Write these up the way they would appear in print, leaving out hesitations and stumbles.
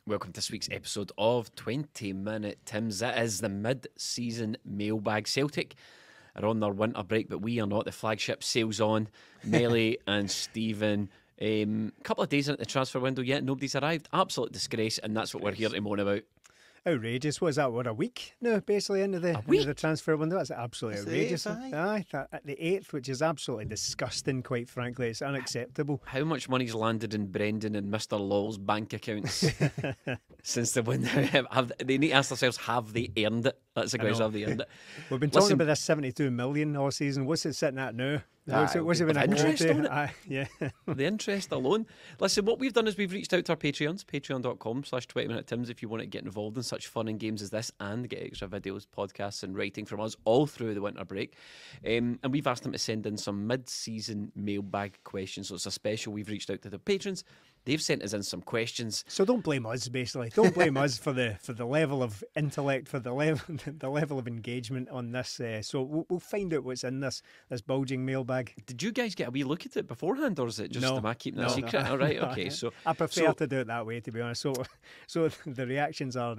Welcome to this week's episode of 20 Minute Tims. It is the mid-season mailbag. Celtic are on their winter break, but we are not. The flagship sails on. Melly and Stephen. A couple of days into the transfer window yet, nobody's arrived. Absolute disgrace, and that's what we're here to moan about. Outrageous. What is that? What, a week? No, basically into the transfer window. That's absolutely outrageous. Aye, at the 8th, which is absolutely disgusting, quite frankly. It's unacceptable. How much money's landed in Brendan and Mr. Law's bank accounts since the window? They need to ask themselves, have they earned it? That's the question, have they earned it? We've been talking about this 72 million all season. What's it sitting at now? What's it been interest on it? Yeah. The interest alone. Listen, what we've done is we've reached out to our Patreons, patreon.com/20minutetims, if you want to get involved in such fun and games as this and get extra videos, podcasts and writing from us all through the winter break. And we've asked them to send in some mid-season mailbag questions. So it's a special. We've reached out to the patrons. They've sent us in some questions. So don't blame us, basically. Don't blame us for the level of intellect, for the level of engagement on this. So we'll find out what's in this bulging mailbag. Did you guys get a wee look at it beforehand, or is it just am I keeping that secret? No. All right, okay. So I prefer to do it that way, to be honest. So the reactions are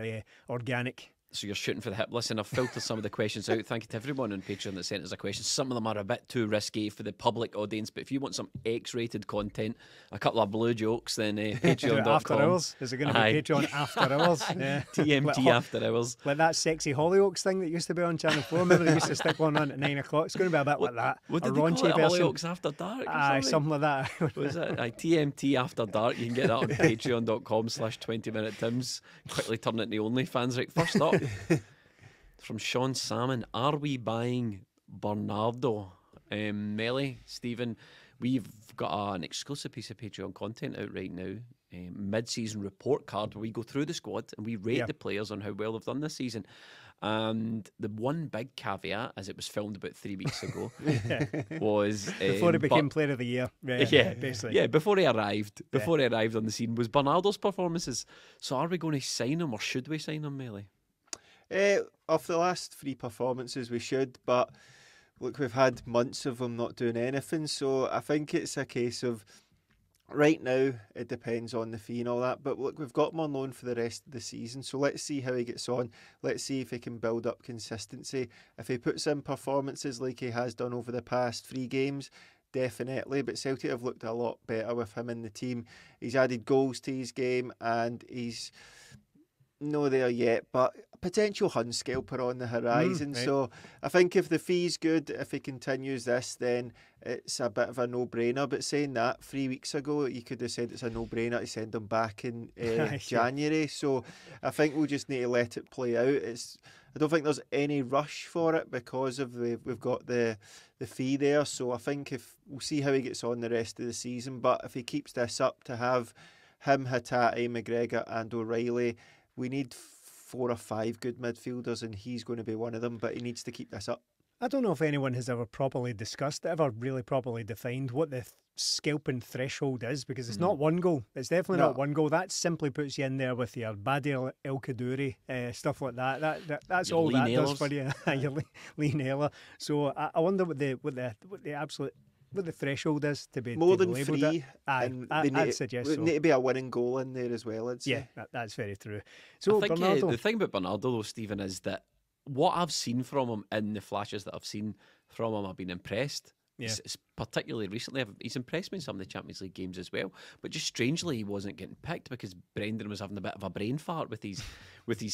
organic. So you're shooting for the hip. Listen, I've filtered some of the questions out. Thank you to everyone on Patreon that sent us a question. Some of them are a bit too risky for the public audience, but if you want some X-rated content, a couple of blue jokes, then patreon.com. After hours? Is it going to be Patreon after hours? Yeah. TMT after hours. Like that sexy Hollyoaks thing that used to be on Channel 4. Remember they used to stick one on at 9 o'clock? It's going to be a bit like that. What did a they call raunchy it? version. Hollyoaks After Dark? Aye, something like that. What was it? TMT After Dark. You can get that on patreon.com/20minutetims. Quickly turn it into OnlyFans. Right, first up, from Sean Salmon, are we buying Bernardo? Melly, Stephen, we've got an exclusive piece of Patreon content out right now, mid-season report card, where we go through the squad and we rate the players on how well they've done this season. And the one big caveat, as it was filmed about 3 weeks ago, was before he became Player of the Year. Basically. Yeah, before he arrived on the scene, was Bernardo's performances. So are we going to sign him, or should we sign him, Melly? Of the last 3 performances, we should, but look, we've had months of him not doing anything, so I think it's a case of right now it depends on the fee and all that, but look, we've got him on loan for the rest of the season, so let's see how he gets on. Let's see if he can build up consistency. If he puts in performances like he has done over the past 3 games, definitely, but Celtic have looked a lot better with him in the team. He's added goals to his game and he's not there yet, but a potential Hun scalper on the horizon. Right. So I think if the fee's good, if he continues this, then it's a bit of a no-brainer. But saying that, 3 weeks ago, you could have said it's a no-brainer to send him back in January. So I think we'll just need to let it play out. I don't think there's any rush for it because of we've got the fee there. So I think we'll see how he gets on the rest of the season. But if he keeps this up, to have him, Hatate, McGregor and O'Reilly, we need 4 or 5 good midfielders, and he's going to be one of them, but he needs to keep this up. I don't know if anyone has ever properly discussed, ever really properly defined what the scalping threshold is, because it's not 1 goal. It's definitely not 1 goal. That simply puts you in there with your Badir El Kaddouri, stuff like that. That's your all Lee that Nailers. does for you. Your Lee Naylor. So I wonder what the absolute... what the threshold is to be more than labelled 3. I'd suggest so. There need to be a winning goal in there as well, I'd say. Yeah, that's very true. So I think Bernardo, the thing about Bernardo, though, Stephen, is that what I've seen from him in the flashes that I've seen from him, I've been impressed. Yeah. It's particularly recently, he's impressed me in some of the Champions League games as well. But just strangely, he wasn't getting picked because Brendan was having a bit of a brain fart with his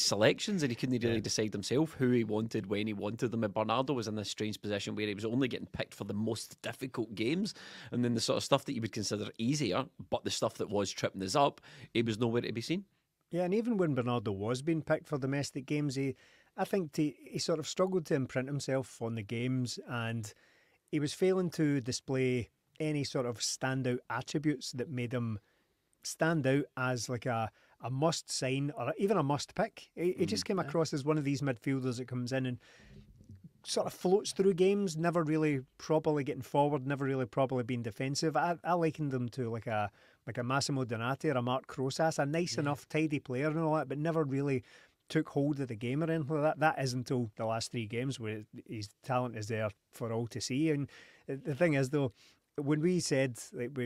selections, and he couldn't really decide himself who he wanted when he wanted them. And Bernardo was in this strange position where he was only getting picked for the most difficult games, and then the sort of stuff that you would consider easier, but the stuff that was tripping us up, he was nowhere to be seen. Yeah, and even when Bernardo was being picked for domestic games, I think he sort of struggled to imprint himself on the games, and he was failing to display any sort of standout attributes that made him stand out as like a must sign or even a must pick. He just came across as one of these midfielders that comes in and sort of floats through games, never really properly getting forward, never really properly being defensive. I likened him to like a Massimo Donati or a Mark Crosas, a nice enough tidy player and all that, but never really took hold of the game or anything like that. That is until the last 3 games where his talent is there for all to see. And the thing is, though, when we said like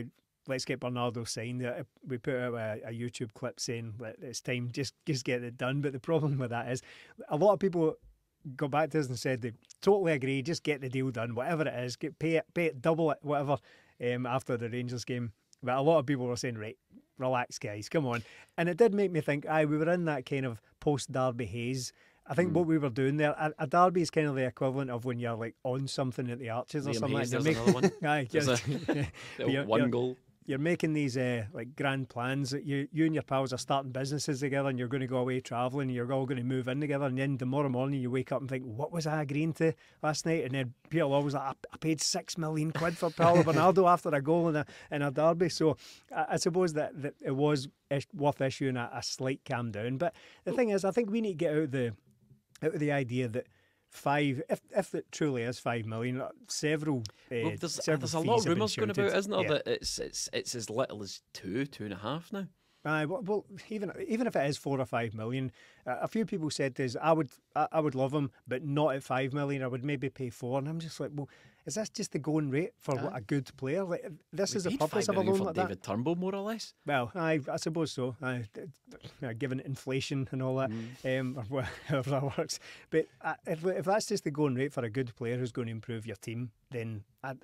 let's get Bernardo signed. We put out a YouTube clip saying that it's time, just get it done. But the problem with that is a lot of people got back to us and said they totally agree, just get the deal done, whatever it is, pay it, double it, whatever, after the Rangers game. But a lot of people were saying, right, relax guys, come on. And it did make me think, we were in that kind of post-derby haze. I think what we were doing there, a derby is kind of the equivalent of when you're like on something at the Arches or Liam something. Hayes, You're there's another one. Aye, The one goal. You're making these like grand plans that you and your pals are starting businesses together, and you're going to go away travelling, and you're all going to move in together, and then tomorrow morning you wake up and think, what was I agreeing to last night? And then Peter Law was like, I paid £6 million for Paulo Bernardo after a goal in a derby. So I suppose that it was worth issuing a slight calm down. But the thing is, I think we need to get out of the idea that if it truly is 5 million, several There's several a lot of fees have been rumours going about, shouted. isn't there? Yeah. That it's as little as 2.5 now. Well, even if it is 4 or 5 million, a few people said to us, I would love him, but not at 5 million. I would maybe pay 4, and I'm just like, well, is this just the going rate for what a good player? Like, this is the purpose of a loan for like David that. Turnbull, more or less. Well, I suppose so. Given inflation and all that, or however that works. But if that's just the going rate for a good player who's going to improve your team, then I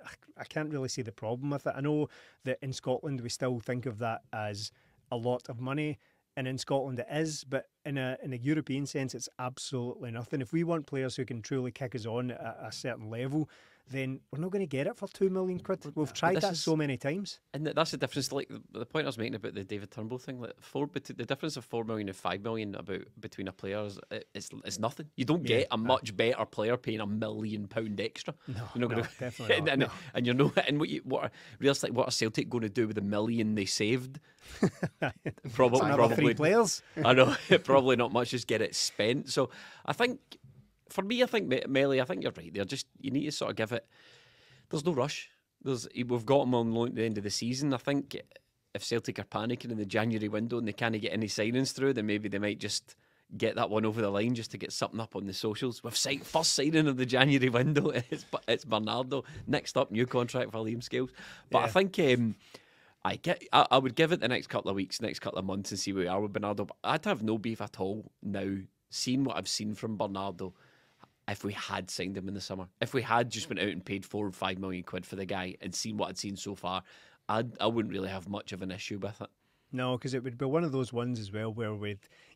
can't really see the problem with it. I know that in Scotland we still think of that as a lot of money, and in Scotland it is, but in a European sense it's absolutely nothing. If we want players who can truly kick us on at a certain level, then we're not going to get it for £2 million. We've tried that so many times. And that's the difference. Like the point I was making about the David Turnbull thing, like the difference of 4 million and 5 million between a player is nothing. You don't get a much better player paying £1 million extra. No, you're not going to definitely not. No. And you're no. And what are Celtic going to do with the $1 million they saved? Another 3 players. I know, probably not much. Just get it spent. So I think. For me, I think Melly, I think you're right there. Just you need to sort of give it. There's no rush. We've got him on loan at the end of the season. I think if Celtic are panicking in the January window and they can't get any signings through, then maybe they might just get that one over the line just to get something up on the socials. We've first signing of the January window. It's Bernardo. Next up, new contract for Liam Scales. But I think I would give it the next couple of weeks, next couple of months, and see where we are with Bernardo. But I'd have no beef at all now. Seeing what I've seen from Bernardo. If we had signed him in the summer, if we had just went out and paid £4 or £5 million for the guy and seen what I'd seen so far, I wouldn't really have much of an issue with it. No, because it would be one of those ones as well where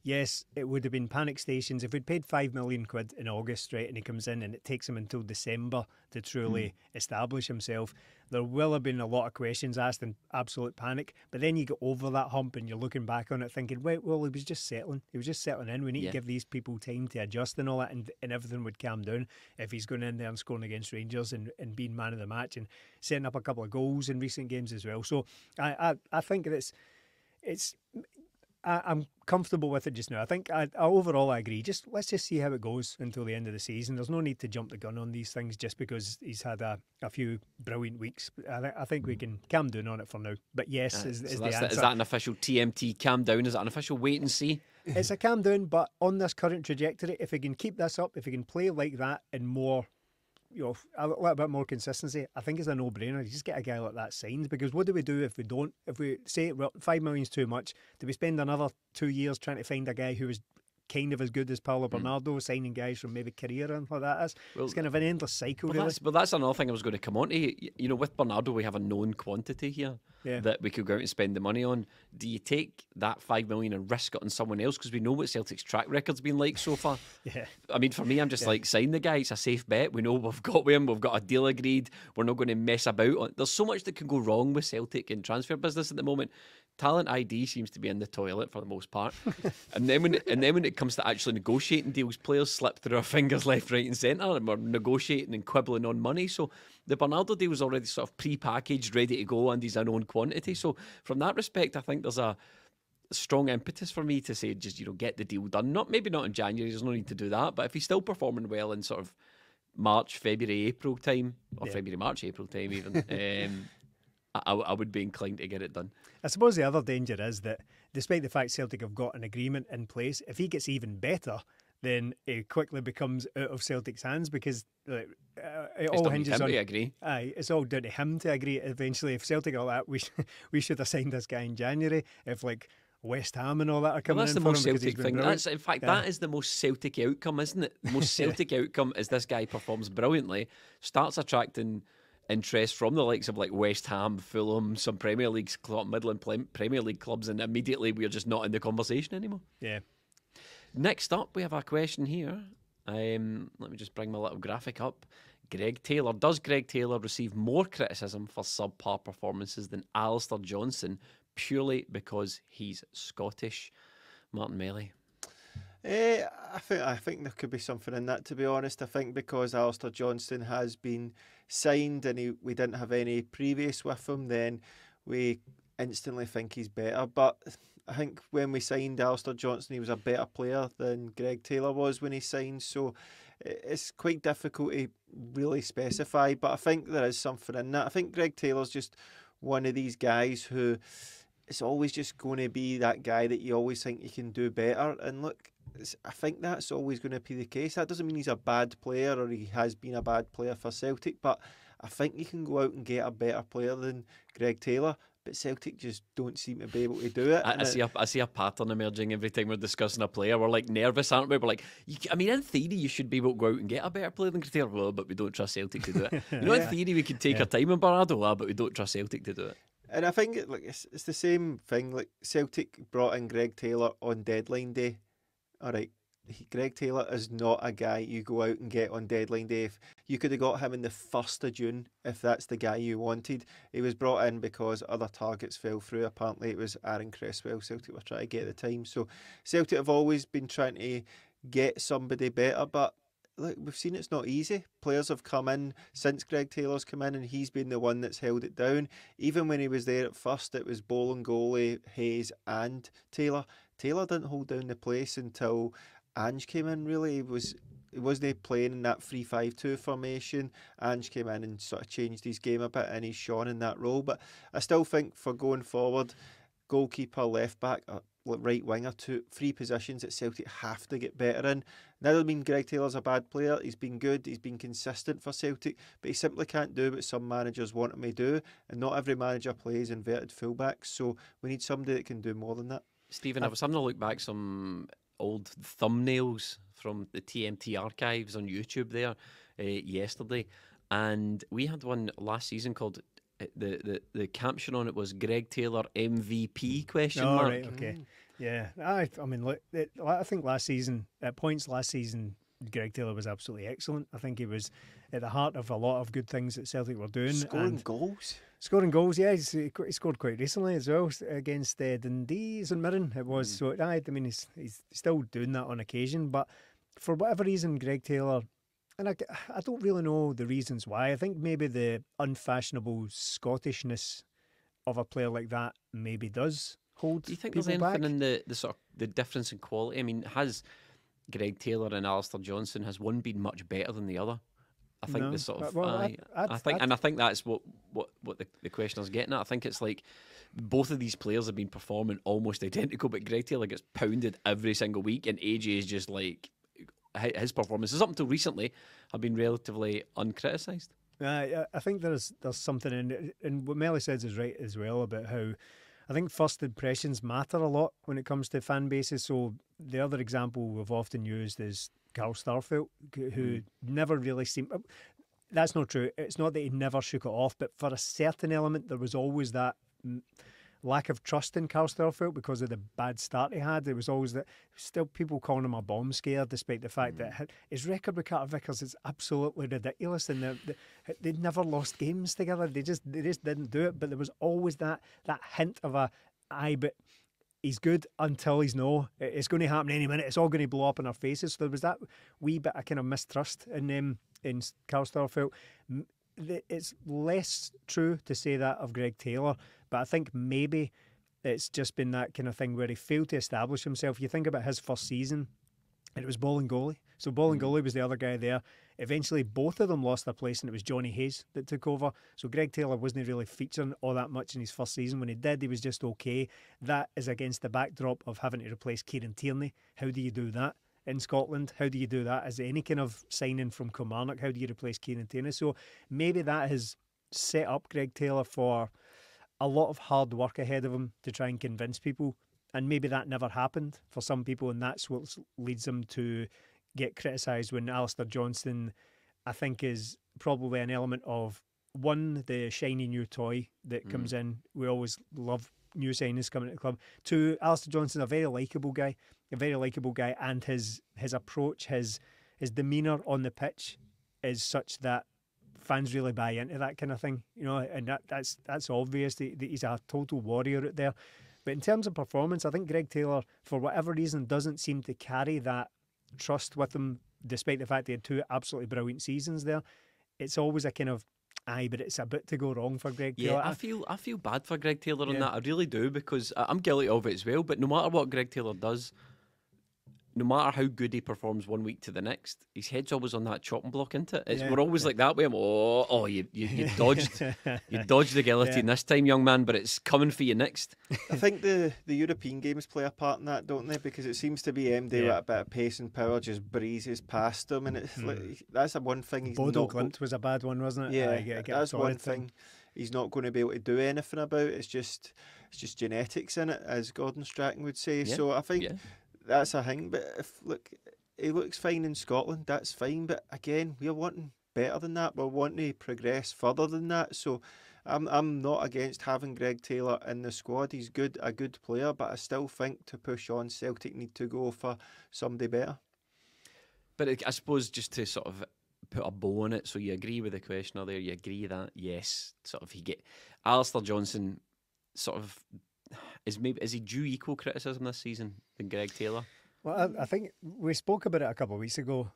yes, it would have been panic stations. If we'd paid £5 million in August, right, and he comes in and it takes him until December to truly establish himself, there will have been a lot of questions asked and absolute panic. But then you get over that hump and you're looking back on it thinking, wait, well, he was just settling. He was just settling in. We need to give these people time to adjust and all that, and everything would calm down if he's going in there and scoring against Rangers and being man of the match and setting up a couple of goals in recent games as well. So I think that I'm comfortable with it just now. I think overall I agree. Let's just see how it goes until the end of the season. There's no need to jump the gun on these things just because he's had a few brilliant weeks. I think we can calm down on it for now. But yes, is the answer. Is that an official TMT calm down? Is that an official wait and see? It's a calm down, but on this current trajectory, if he can keep this up, if he can play like that and more, a little bit more consistency, I think it's a no-brainer. You just get a guy like that signed, because what do we do if we don't? If we say, well, 5 million is too much, do we spend another 2 years trying to find a guy who is kind of as good as Paulo Bernardo, signing guys from maybe Korea and like that is? Well, it's kind of an endless cycle, really. But that's another thing I was going to come on to. With Bernardo, we have a known quantity here that we could go out and spend the money on. Do you take that 5 million and risk it on someone else? Because we know what Celtic's track record's been like so far. I mean, for me, I'm just like, sign the guy. It's a safe bet. We know we've got with him. We've got a deal agreed. We're not going to mess about. There's so much that can go wrong with Celtic in transfer business at the moment. Talent ID seems to be in the toilet for the most part, and then when it comes to actually negotiating deals, players slip through our fingers left, right, and centre, and we're negotiating and quibbling on money. So the Bernardo deal was already sort of pre-packaged, ready to go, and he's a known quantity. So from that respect, I think there's a strong impetus for me to say just get the deal done. Maybe not in January. There's no need to do that, but if he's still performing well in sort of March, February, April time, or February, March, April time even. I would be inclined to get it done. I suppose the other danger is that despite the fact Celtic have got an agreement in place, if he gets even better, then it quickly becomes out of Celtic's hands because it It's all done hinges him on. to agree. Aye, it's all down to him to agree. Eventually, if Celtic are like that, we should have signed this guy in January. If like West Ham and all that are Well, coming that's in the for most him because he's Celtic been thing. brilliant. That's, in fact, Yeah. that is the most Celtic outcome, isn't it? The most Celtic outcome is this guy performs brilliantly, starts attracting interest from the likes of like West Ham, Fulham, some Premier League, Midland Premier League clubs, and immediately we're just not in the conversation anymore. Yeah. Next up, we have a question here. Let me just bring my little graphic up. Greg Taylor. Does Greg Taylor receive more criticism for subpar performances than Alistair Johnson purely because he's Scottish? Martin Melly. I think there could be something in that, to be honest. I think because Alistair Johnston has been signed and we didn't have any previous with him, then we instantly think he's better. But I think when we signed Alistair Johnston, he was a better player than Greg Taylor was when he signed. So it's quite difficult to really specify. But I think there is something in that. I think Greg Taylor's just one of these guys who is always just going to be that guy that you always think you can do better. And look, I think that's always going to be the case. That doesn't mean he's a bad player or he has been a bad player for Celtic, but I think you can go out and get a better player than Greg Taylor. But Celtic just don't seem to be able to do it. I see a pattern emerging every time we're discussing a player. We're like nervous, aren't we? We're like, I mean, in theory, you should be able to go out and get a better player than Taylor, well, but we don't trust Celtic to do it. You know, in theory, we could take our time in Barado, but we don't trust Celtic to do it. And I think it's the same thing. Like Celtic brought in Greg Taylor on deadline day. All right, Greg Taylor is not a guy you go out and get on deadline day. If you could have got him in the 1st of June, if that's the guy you wanted. He was brought in because other targets fell through. Apparently it was Aaron Cresswell Celtic were trying to get at the time. So Celtic have always been trying to get somebody better, but look, we've seen it's not easy. Players have come in since Greg Taylor's come in and he's been the one that's held it down. Even when he was there at first, it was Bolingoli, Hayes and Taylor. Taylor didn't hold down the place until Ange came in, really. He wasn't playing in that 3-5-2 formation. Ange came in and sort of changed his game a bit and he's shone in that role. But I still think for going forward, goalkeeper, left back, right winger, three positions that Celtic have to get better in. That doesn't mean Greg Taylor's a bad player. He's been good, he's been consistent for Celtic, but he simply can't do what some managers want him to do, and not every manager plays inverted fullbacks, so we need somebody that can do more than that. Stephen, I was having a look back some old thumbnails from the TMT archives on YouTube there yesterday, and we had one last season called the caption on it was Greg Taylor MVP question mark. Right, okay. Yeah, I mean, look, I think last season, at points last season, Greg Taylor was absolutely excellent. I think he was at the heart of a lot of good things that Celtic were doing. Scoring goals. Scoring goals, yeah. He scored quite recently as well against Dundee, St Mirren it was. So, I mean, he's still doing that on occasion. But for whatever reason, Greg Taylor, and I don't really know the reasons why. I think maybe the unfashionable Scottishness of a player like that maybe does hold. Do you think people there's anything back? in the sort of the difference in quality? I mean, has Greg Taylor and Alistair Johnson, has one been much better than the other? I think No. the sort of Well, I think that's what the questioner's getting at. I think it's like both of these players have been performing almost identical, but Greg Taylor gets pounded every single week, and AJ is just like his performances up until recently have been relatively uncriticised. I think there's something in it, and what Melly says is right as well about how I think first impressions matter a lot when it comes to fan bases. So the other example we've often used is Carl Starfelt, who never really seemed. That's not true. It's not that he never shook it off, but for a certain element, there was always that lack of trust in Carl Starfelt because of the bad start he had. There was always that. Still, people calling him a bomb scare, despite the fact that his record with Carter Vickers is absolutely ridiculous, and they never lost games together. They just didn't do it. But there was always that hint of but he's good until he's no. It's going to happen any minute. It's all going to blow up in our faces. So there was that wee bit of kind of mistrust in Carl Starfelt. It's less true to say that of Greg Taylor, but I think maybe it's just been that kind of thing where he failed to establish himself. You think about his first season, and it was Bolingoli. So Bolingoli was the other guy there. Eventually, both of them lost their place, and it was Johnny Hayes that took over. So Greg Taylor wasn't really featuring all that much in his first season. When he did, he was just okay. That is against the backdrop of having to replace Kieran Tierney. How do you do that? in Scotland. How do you do that as any kind of signing from Kilmarnock? How do you replace Kieran Tierney? So maybe that has set up Greg Taylor for a lot of hard work ahead of him to try and convince people. And maybe that never happened for some people, and that's what leads them to get criticised when Alistair Johnston, I think, is probably an element of, one, the shiny new toy that comes in. We always love new signings coming to the club. Two, Alistair Johnston's a very likeable guy, and his approach, his demeanour on the pitch is such that fans really buy into that kind of thing, you know, and that's obvious that he's a total warrior out there. But in terms of performance, I think Greg Taylor, for whatever reason, doesn't seem to carry that trust with him, despite the fact he had 2 absolutely brilliant seasons there. It's always a kind of, aye, but it's a bit to go wrong for Greg Taylor. Yeah, I feel bad for Greg Taylor on that. I really do, because I'm guilty of it as well. But no matter what Greg Taylor does, no matter how good he performs one week to the next, his head's always on that chopping block, isn't it? We're always like that with him. You dodged, you dodged the guillotine this time, young man, but it's coming for you next. I think the European games play a part in that, don't they? Because it seems to be MD with a bit of pace and power just breezes past them, and it's like, that's the one thing he's Bodo Glimt was a bad one, wasn't it? Yeah, that's one thing he's not going to be able to do anything about. It's just genetics in it, as Gordon Strachan would say. Yeah. So I think that's a thing. But he looks fine in Scotland, that's fine. But again, we're wanting better than that. We're wanting to progress further than that. So I'm not against having Greg Taylor in the squad. He's a good player, but I still think to push on, Celtic need to go for somebody better. But I suppose just to sort of put a bow on it, so you agree with the questioner there, you agree that, yes, sort of, Alistair Johnston sort of, is he due equal criticism this season than Greg Taylor? Well, I think we spoke about it a couple of weeks ago,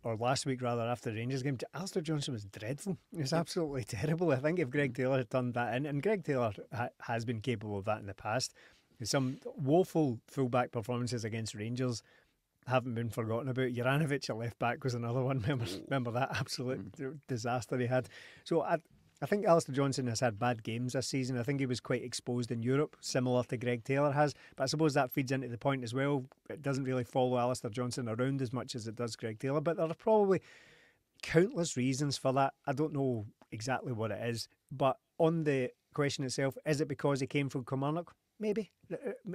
or last week rather, after the Rangers game. Alistair Johnston was dreadful. It was absolutely terrible. I think if Greg Taylor had turned that in, and Greg Taylor has been capable of that in the past, some woeful fullback performances against Rangers haven't been forgotten about. Juranovic at left back was another one. Remember that absolute disaster he had. So I think Alistair Johnston has had bad games this season. I think he was quite exposed in Europe, similar to Greg Taylor has. But I suppose that feeds into the point as well. It doesn't really follow Alistair Johnston around as much as it does Greg Taylor. But there are probably countless reasons for that. I don't know exactly what it is. But on the question itself, is it because he came from Kilmarnock? Maybe.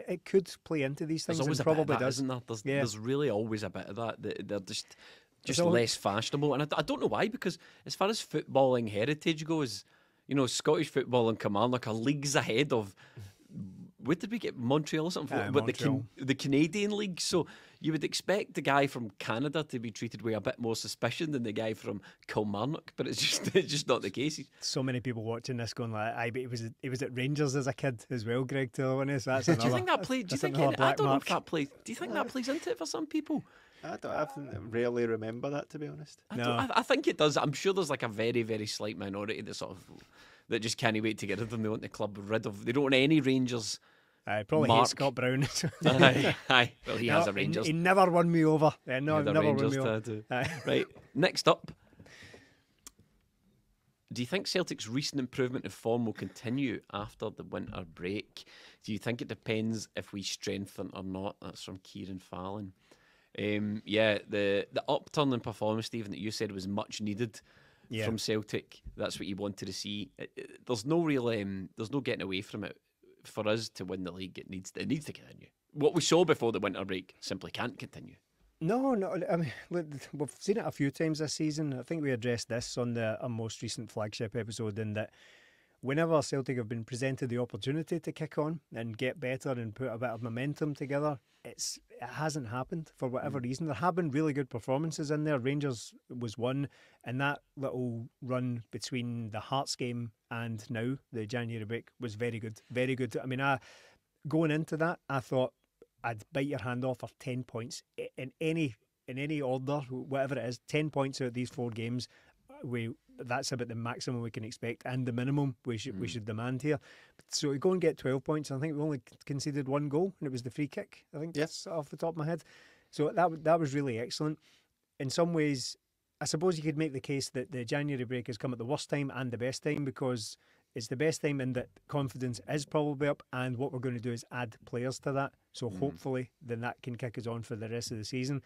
It could play into these things. There's always and a probably bit of that, does. isn't there? There's really always a bit of that. They're just always less fashionable. And I don't know why, because as far as footballing heritage goes, you know, Scottish football and Kilmarnock are leagues ahead of, where did we get, Montreal or something? But the Canadian league. So you would expect the guy from Canada to be treated with a bit more suspicion than the guy from Kilmarnock, but it's just not the case. So many people watching this going like, "Aye, but he was at Rangers as a kid as well, Greg Taylor, wasn't he?" So that's another, do you think that plays? Do you think I don't know if that plays? Do you think that plays into it for some people? I rarely remember that, to be honest. I think it does. I'm sure there's like a very, very slight minority that just can't wait to get rid of them. They want the club rid of. They don't want any Rangers. I probably hate Scott Brown. Aye. Well, he has a Rangers. He never won me over. No, never won me over. Right. Next up. Do you think Celtic's recent improvement in form will continue after the winter break? Do you think it depends if we strengthen or not? That's from Kieran Fallon. The upturn in performance, Stephen, that you said was much needed from Celtic. That's what you wanted to see. There's no real, there's no getting away from it. For us to win the league, it needs to continue. What we saw before the winter break simply can't continue. No. I mean, look, we've seen it a few times this season. I think we addressed this on our most recent flagship episode, in that whenever Celtic have been presented the opportunity to kick on and get better and put a bit of momentum together, it hasn't happened for whatever reason. There have been really good performances in there. Rangers was one, and that little run between the Hearts game and now, the January break, was very good. Very good. I mean, going into that, I thought I'd bite your hand off for 10 points in any order, whatever it is. 10 points out of these 4 games. That's about the maximum we can expect, and the minimum we should demand here. So we go and get 12 points. I think we only conceded 1 goal, and it was the free kick. I think that's off the top of my head. So that was really excellent. In some ways, I suppose you could make the case that the January break has come at the worst time and the best time, because it's the best time in that confidence is probably up, and what we're going to do is add players to that. So hopefully then that can kick us on for the rest of the season.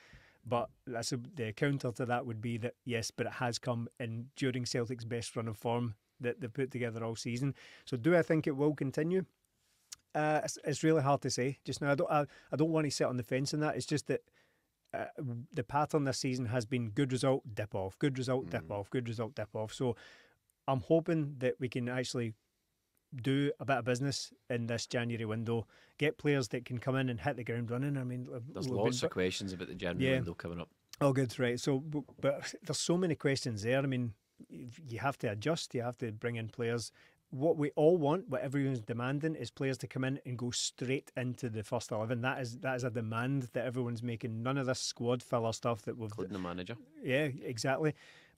But the counter to that would be that, yes, but it has come in during Celtic's best run of form that they've put together all season. So do I think it will continue? It's really hard to say just now. I don't want to sit on the fence in that. It's just that the pattern this season has been good result, dip off, good result, dip off, good result, dip off. So I'm hoping that we can actually do a bit of business in this January window, get players that can come in and hit the ground running. I mean, there's lots of questions about the January window coming up. Oh, good, right. So, but there's so many questions there. I mean, you have to adjust, you have to bring in players. What we all want, what everyone's demanding, is players to come in and go straight into the first 11. That is a demand that everyone's making. None of this squad filler stuff that we've... Including the manager. Yeah, exactly.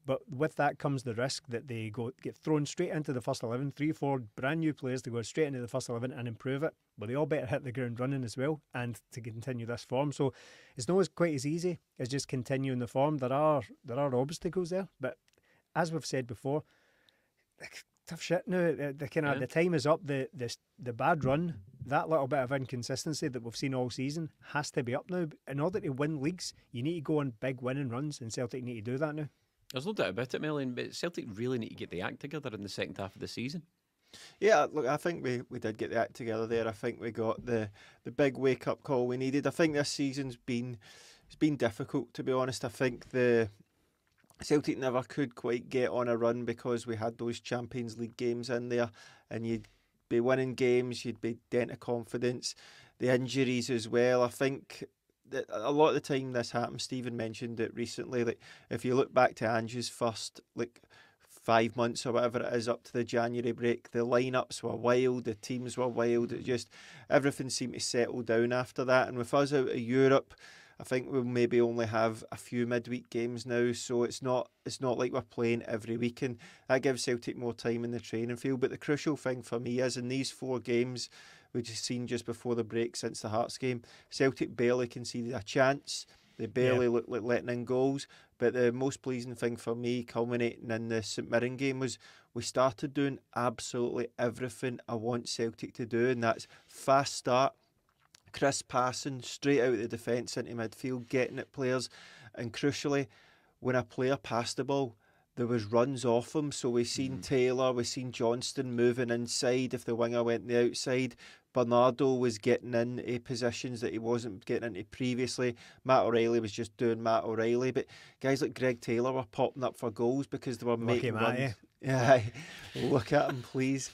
But with that comes the risk that they get thrown straight into the first 11, 3-4 brand new players to go straight into the first 11 and improve it. But they all better hit the ground running as well and to continue this form. So it's not quite as easy as just continuing the form. There are obstacles there. But as we've said before, tough shit now. The time is up. The bad run, that little bit of inconsistency that we've seen all season has to be up now. In order to win leagues, you need to go on big winning runs, and Celtic need to do that now. There's no doubt about it, Melanie, but Celtic really need to get the act together in the second half of the season. Yeah, look, I think we did get the act together there. I think we got the big wake-up call we needed. I think this season's been difficult, to be honest. I think the Celtic never could quite get on a run because we had those Champions League games in there, and you'd be winning games, you'd be dent of confidence. The injuries as well, I think... A lot of the time this happens. Stephen mentioned it recently. Like, if you look back to Ange's first 5 months or whatever it is up to the January break, the lineups were wild, the teams were wild. It just everything seemed to settle down after that. And with us out of Europe, I think we'll maybe only have a few midweek games now, so it's not like we're playing every week, and that gives Celtic more time in the training field. But the crucial thing for me is in these 4 games which you've seen just before the break since the Hearts game, Celtic barely conceded a chance. They barely looked like letting in goals. But the most pleasing thing for me, culminating in the St Mirren game, was we started doing absolutely everything I want Celtic to do, and that's fast start, crisp passing, straight out of the defence into midfield, getting at players, and crucially, when a player passed the ball, there was runs off him. So we've seen Taylor, we've seen Johnston moving inside if the winger went on the outside. Bernardo was getting in positions that he wasn't getting into previously. Matt O'Reilly was just doing Matt O'Reilly. But guys like Greg Taylor were popping up for goals because they were making runs. Yeah, look at him, please.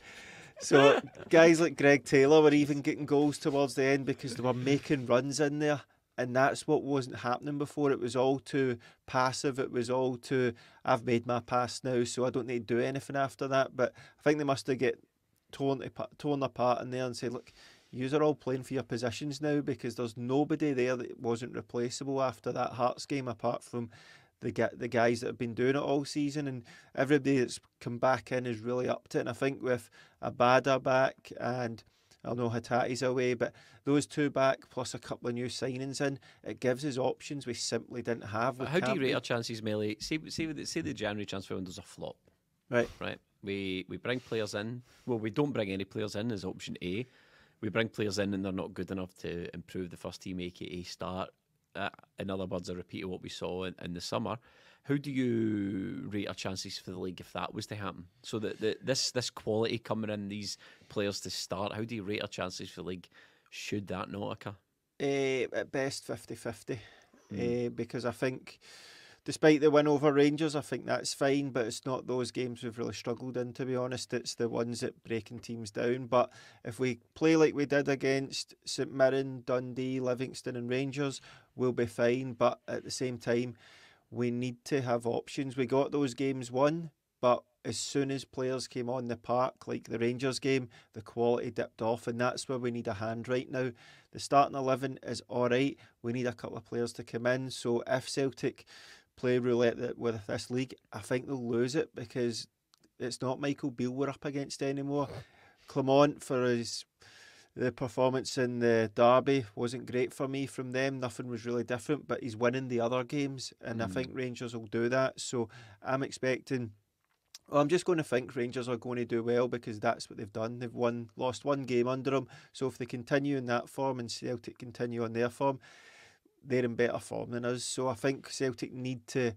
So guys like Greg Taylor were even getting goals towards the end because they were making runs in there. And that's what wasn't happening before. It was all too passive. It was all too, I've made my pass now, so I don't need to do anything after that. But I think they must have torn apart in there and said, look, you are all playing for your positions now, because there's nobody there that wasn't replaceable after that Hearts game, apart from the guys that have been doing it all season. And everybody that's come back in is really up to it. And I think with Abada back, and I know Hatate's away, but those 2 back plus a couple of new signings in, it gives us options we simply didn't have. How do you rate our chances, Melly? Say the January transfer window's a flop. Right. We bring players in. Well, we don't bring any players in as option A. We bring players in and they're not good enough to improve the first team, aka start. In other words, a repeat of what we saw in the summer. How do you rate our chances for the league if that was to happen? So this quality coming in, these players to start, how do you rate our chances for the league should that not occur? At best 50-50. Because I think despite the win over Rangers, I think that's fine, but it's not those games we've really struggled in, to be honest. It's the ones that breaking teams down. But if we play like we did against St Mirren, Dundee, Livingston and Rangers, we'll be fine. But at the same time, we need to have options. We got those games won, but as soon as players came on the park, like the Rangers game, the quality dipped off, and that's where we need a hand right now. The starting 11 is alright. We need a couple of players to come in. So if Celtic play roulette with this league, I think they'll lose it, because it's not Michael Beale we're up against anymore. Clement, for the performance in the derby, wasn't great for me from them. Nothing was really different, but he's winning the other games, and I think Rangers will do that. So I'm expecting... Well, I'm just going to think Rangers are going to do well, because that's what they've done. They've lost 1 game under them. So if they continue in that form and Celtic continue on their form, they're in better form than us. So I think Celtic need to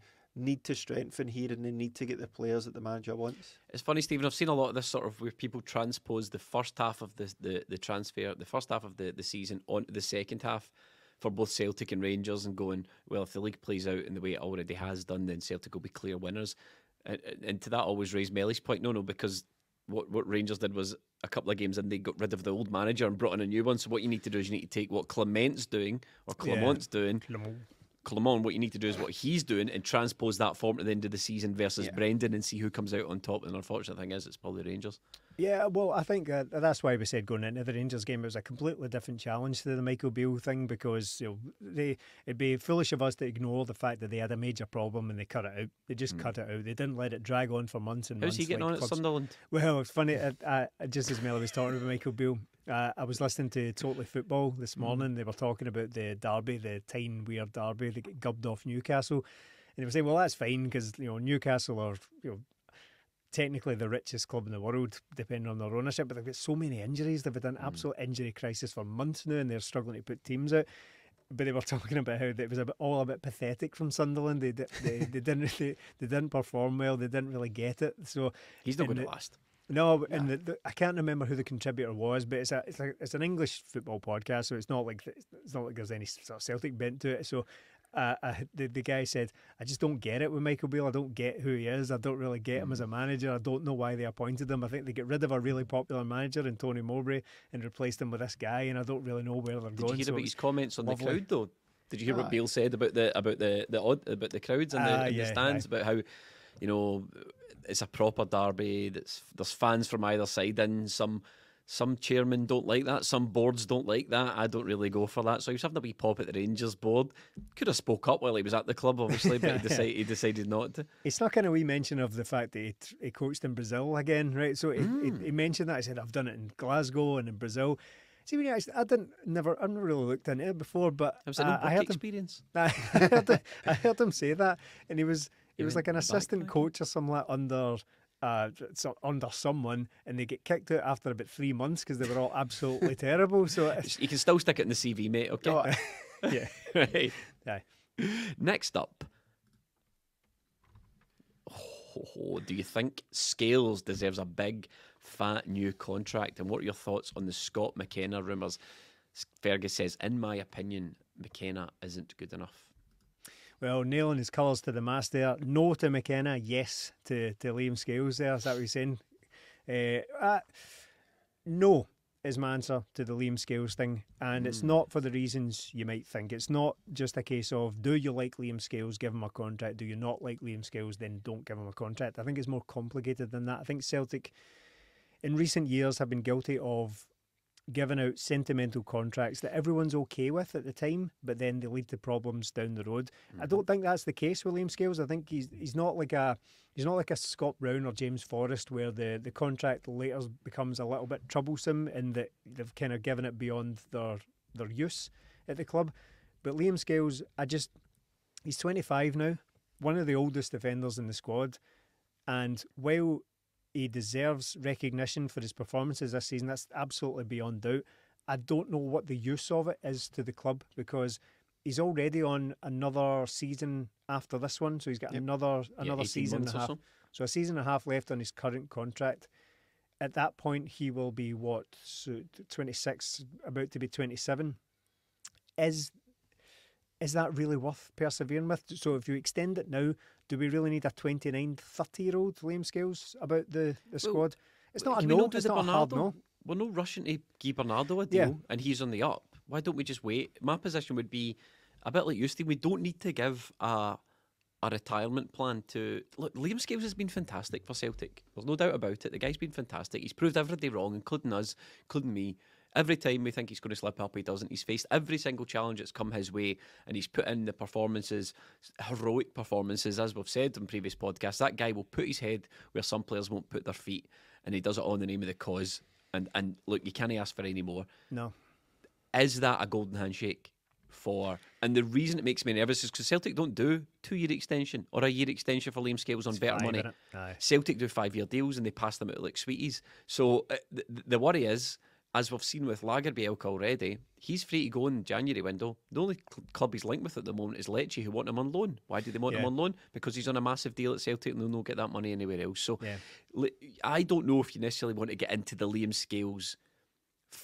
strengthen here, and they need to get the players that the manager wants. It's funny, Stephen, I've seen a lot of this sort of where people transpose the first half of the transfer, the first half of the season onto the second half for both Celtic and Rangers, and going, well, if the league plays out in the way it already has done, then Celtic will be clear winners. And to that always raised Melly's point, no, because what Rangers did was a couple of games in, they got rid of the old manager and brought in a new one. So what you need to do is you need to take what Clement's doing, or Clement's doing. Clement, what you need to do is what he's doing and transpose that form to the end of the season versus Brendan, and see who comes out on top. And the unfortunate thing is, it's probably Rangers. Yeah, well, I think that's why we said going into the Rangers game it was a completely different challenge to the Michael Beale thing, because it'd be foolish of us to ignore the fact that they had a major problem and they cut it out. They just cut it out. They didn't let it drag on for months and months. How's he getting on at Sunderland? Well, it's funny. Just as Melly was talking about Michael Beale, I was listening to Totally Football this morning. They were talking about the derby, the Tyne Weir derby. They get gubbed off Newcastle, and they were saying, well, that's fine because Newcastle are technically the richest club in the world, depending on their ownership, but they've got so many injuries. They've had an absolute injury crisis for months now, and they're struggling to put teams out. But they were talking about how it was all a bit pathetic from Sunderland. They didn't perform well. They didn't really get it. So he's not going to last. No, and I can't remember who the contributor was, but it's an English football podcast, so it's not like there's any sort of Celtic bent to it. So the guy said, I just don't get it with Michael Beale. I don't get who he is. I don't really get him as a manager. I don't know why they appointed him. I think they get rid of a really popular manager in Tony Mowbray and replaced him with this guy, and I don't really know where they're going. Did you hear about his comments on lovely. The crowd though? Did you hear what Beale said about the crowds and the stands, about how it's a proper derby? There's fans from either side in. Some chairmen don't like that. Some boards don't like that. I don't really go for that. So he was having a wee pop at the Rangers board. Could have spoke up while he was at the club, obviously, but he decided not to. He snuck in a wee mention of the fact that he coached in Brazil again, right? So he mentioned that. He said, I've done it in Glasgow and in Brazil. See, when I never really looked into it before, but it was an I heard experience. I heard him say that, and he was like an assistant coach or something like under someone, and they get kicked out after about 3 months because they were all absolutely terrible. So you can still stick it in the CV, mate. Okay. Oh, yeah. Right. Yeah. Next up. Do you think Scales deserves a big, fat new contract? And what are your thoughts on the Scott McKenna rumours? Fergus says, in my opinion, McKenna isn't good enough. Well, nailing his colours to the mast there. No to McKenna, yes to Liam Scales there. Is that what you're saying? No is my answer to the Liam Scales thing. And it's not for the reasons you might think. It's not just a case of, do you like Liam Scales, give him a contract. Do you not like Liam Scales, then don't give him a contract. I think it's more complicated than that. I think Celtic, in recent years, have been guilty of giving out sentimental contracts that everyone's okay with at the time, but then they lead to problems down the road. I don't think that's the case with Liam Scales. I think he's not like a Scott Brown or James Forrest, where the contract later becomes a little bit troublesome in that they've kind of given it beyond their use at the club. But Liam Scales, he's 25 now, one of the oldest defenders in the squad, and while he deserves recognition for his performances this season, that's absolutely beyond doubt. I don't know what the use of it is to the club, because he's already on another season after this one, so he's got another season and a half. So a season and a half left on his current contract. At that point, he will be 26, about to be 27. Is that really worth persevering with? So if you extend it now, do we really need a 29, 30-year-old Liam Scales about the squad? It's not a no, it's not a hard no. We're not rushing to give Bernardo a deal, and he's on the up. Why don't we just wait? My position would be a bit like you, Steve. We don't need to give a retirement plan to... Look, Liam Scales has been fantastic for Celtic. There's no doubt about it. The guy's been fantastic. He's proved everybody wrong, including us, including me. Every time we think he's going to slip up, he doesn't. He's faced every single challenge that's come his way, and he's put in the performances, heroic performances, as we've said in previous podcasts. That guy will put his head where some players won't put their feet, and he does it all in the name of the cause. And look, you can't ask for any more. No. Is that a golden handshake for... And the reason it makes me nervous is because Celtic don't do 2-year extension or a year extension for Liam Scales on better money. Celtic do 5-year deals, and they pass them out like sweeties. So the worry is, as we've seen with Lagerbielke already, he's free to go in the January window. The only club he's linked with at the moment is Lecce, who want him on loan. Why do they want him on loan? Because he's on a massive deal at Celtic and they'll not get that money anywhere else. So I don't know if you necessarily want to get into the Liam Scales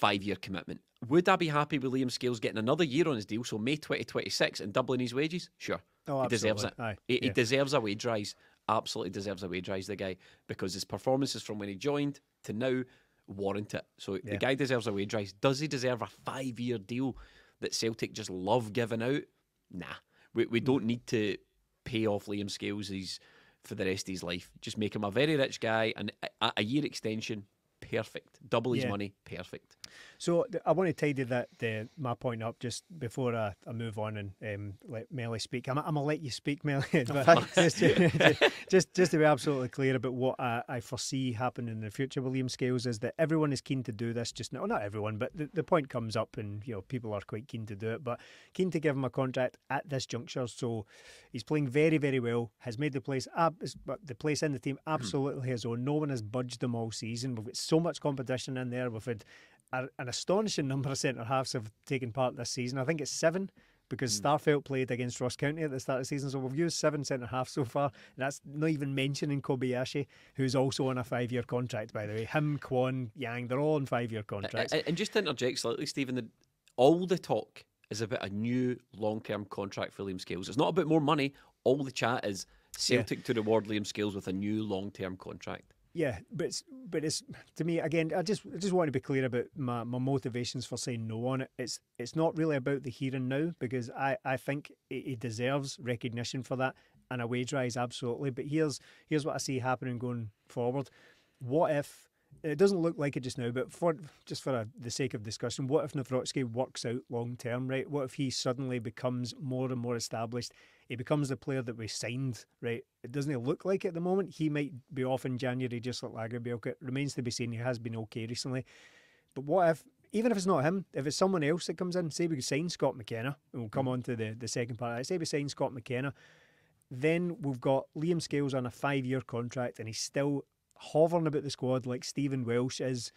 5-year commitment. Would I be happy with Liam Scales getting another year on his deal, so May 2026, and doubling his wages? Sure. Oh, he deserves it. Aye. He deserves a wage rise. Absolutely deserves a wage rise, the guy, because his performances from when he joined to now warrant it. So the guy deserves a wage rise. Does he deserve a 5-year deal that Celtic just love giving out? Nah. We don't need to pay off Liam Scales for the rest of his life. Just make him a very rich guy, and a year extension, perfect. Double his money, perfect. So I want to tidy my point up just before I move on and let Melly speak. I'm going to let you speak, Melly. But just to be absolutely clear about what I foresee happening in the future with Liam Scales is that everyone is keen to do this just now. Well, not everyone, but the point comes up and people are quite keen to do it, but keen to give him a contract at this juncture. So he's playing very, very well, has made the place in the team absolutely his own. No one has budged him all season. We've got so much competition in there. We've had an astonishing number of centre-halves have taken part this season. I think it's 7 because Starfelt played against Ross County at the start of the season. So we've used 7 centre-halves so far. And that's not even mentioning Kobayashi, who's also on a 5-year contract, by the way. Him, Kwon, Yang, they're all on 5-year contracts. And just to interject slightly, Stephen, all the talk is about a new long-term contract for Liam Scales. It's not about more money. All the chat is Celtic to reward Liam Scales with a new long-term contract. Yeah, but it's to me again. I just want to be clear about my motivations for saying no on it. It's not really about the here and now because I think he deserves recognition for that and a wage rise absolutely. But here's what I see happening going forward. What if it doesn't look like it just now? But for the sake of discussion, what if Nawrocki works out long term? Right? What if he suddenly becomes more and more established? He becomes the player that we signed, right? It doesn't look like it at the moment. He might be off in January just like Lagerbielke. It remains to be seen. He has been okay recently. But what if, even if it's not him, if it's someone else that comes in, say we sign Scott McKenna, and we'll come on to the second part. Say we sign Scott McKenna, then we've got Liam Scales on a 5-year contract and he's still hovering about the squad like Stephen Welsh is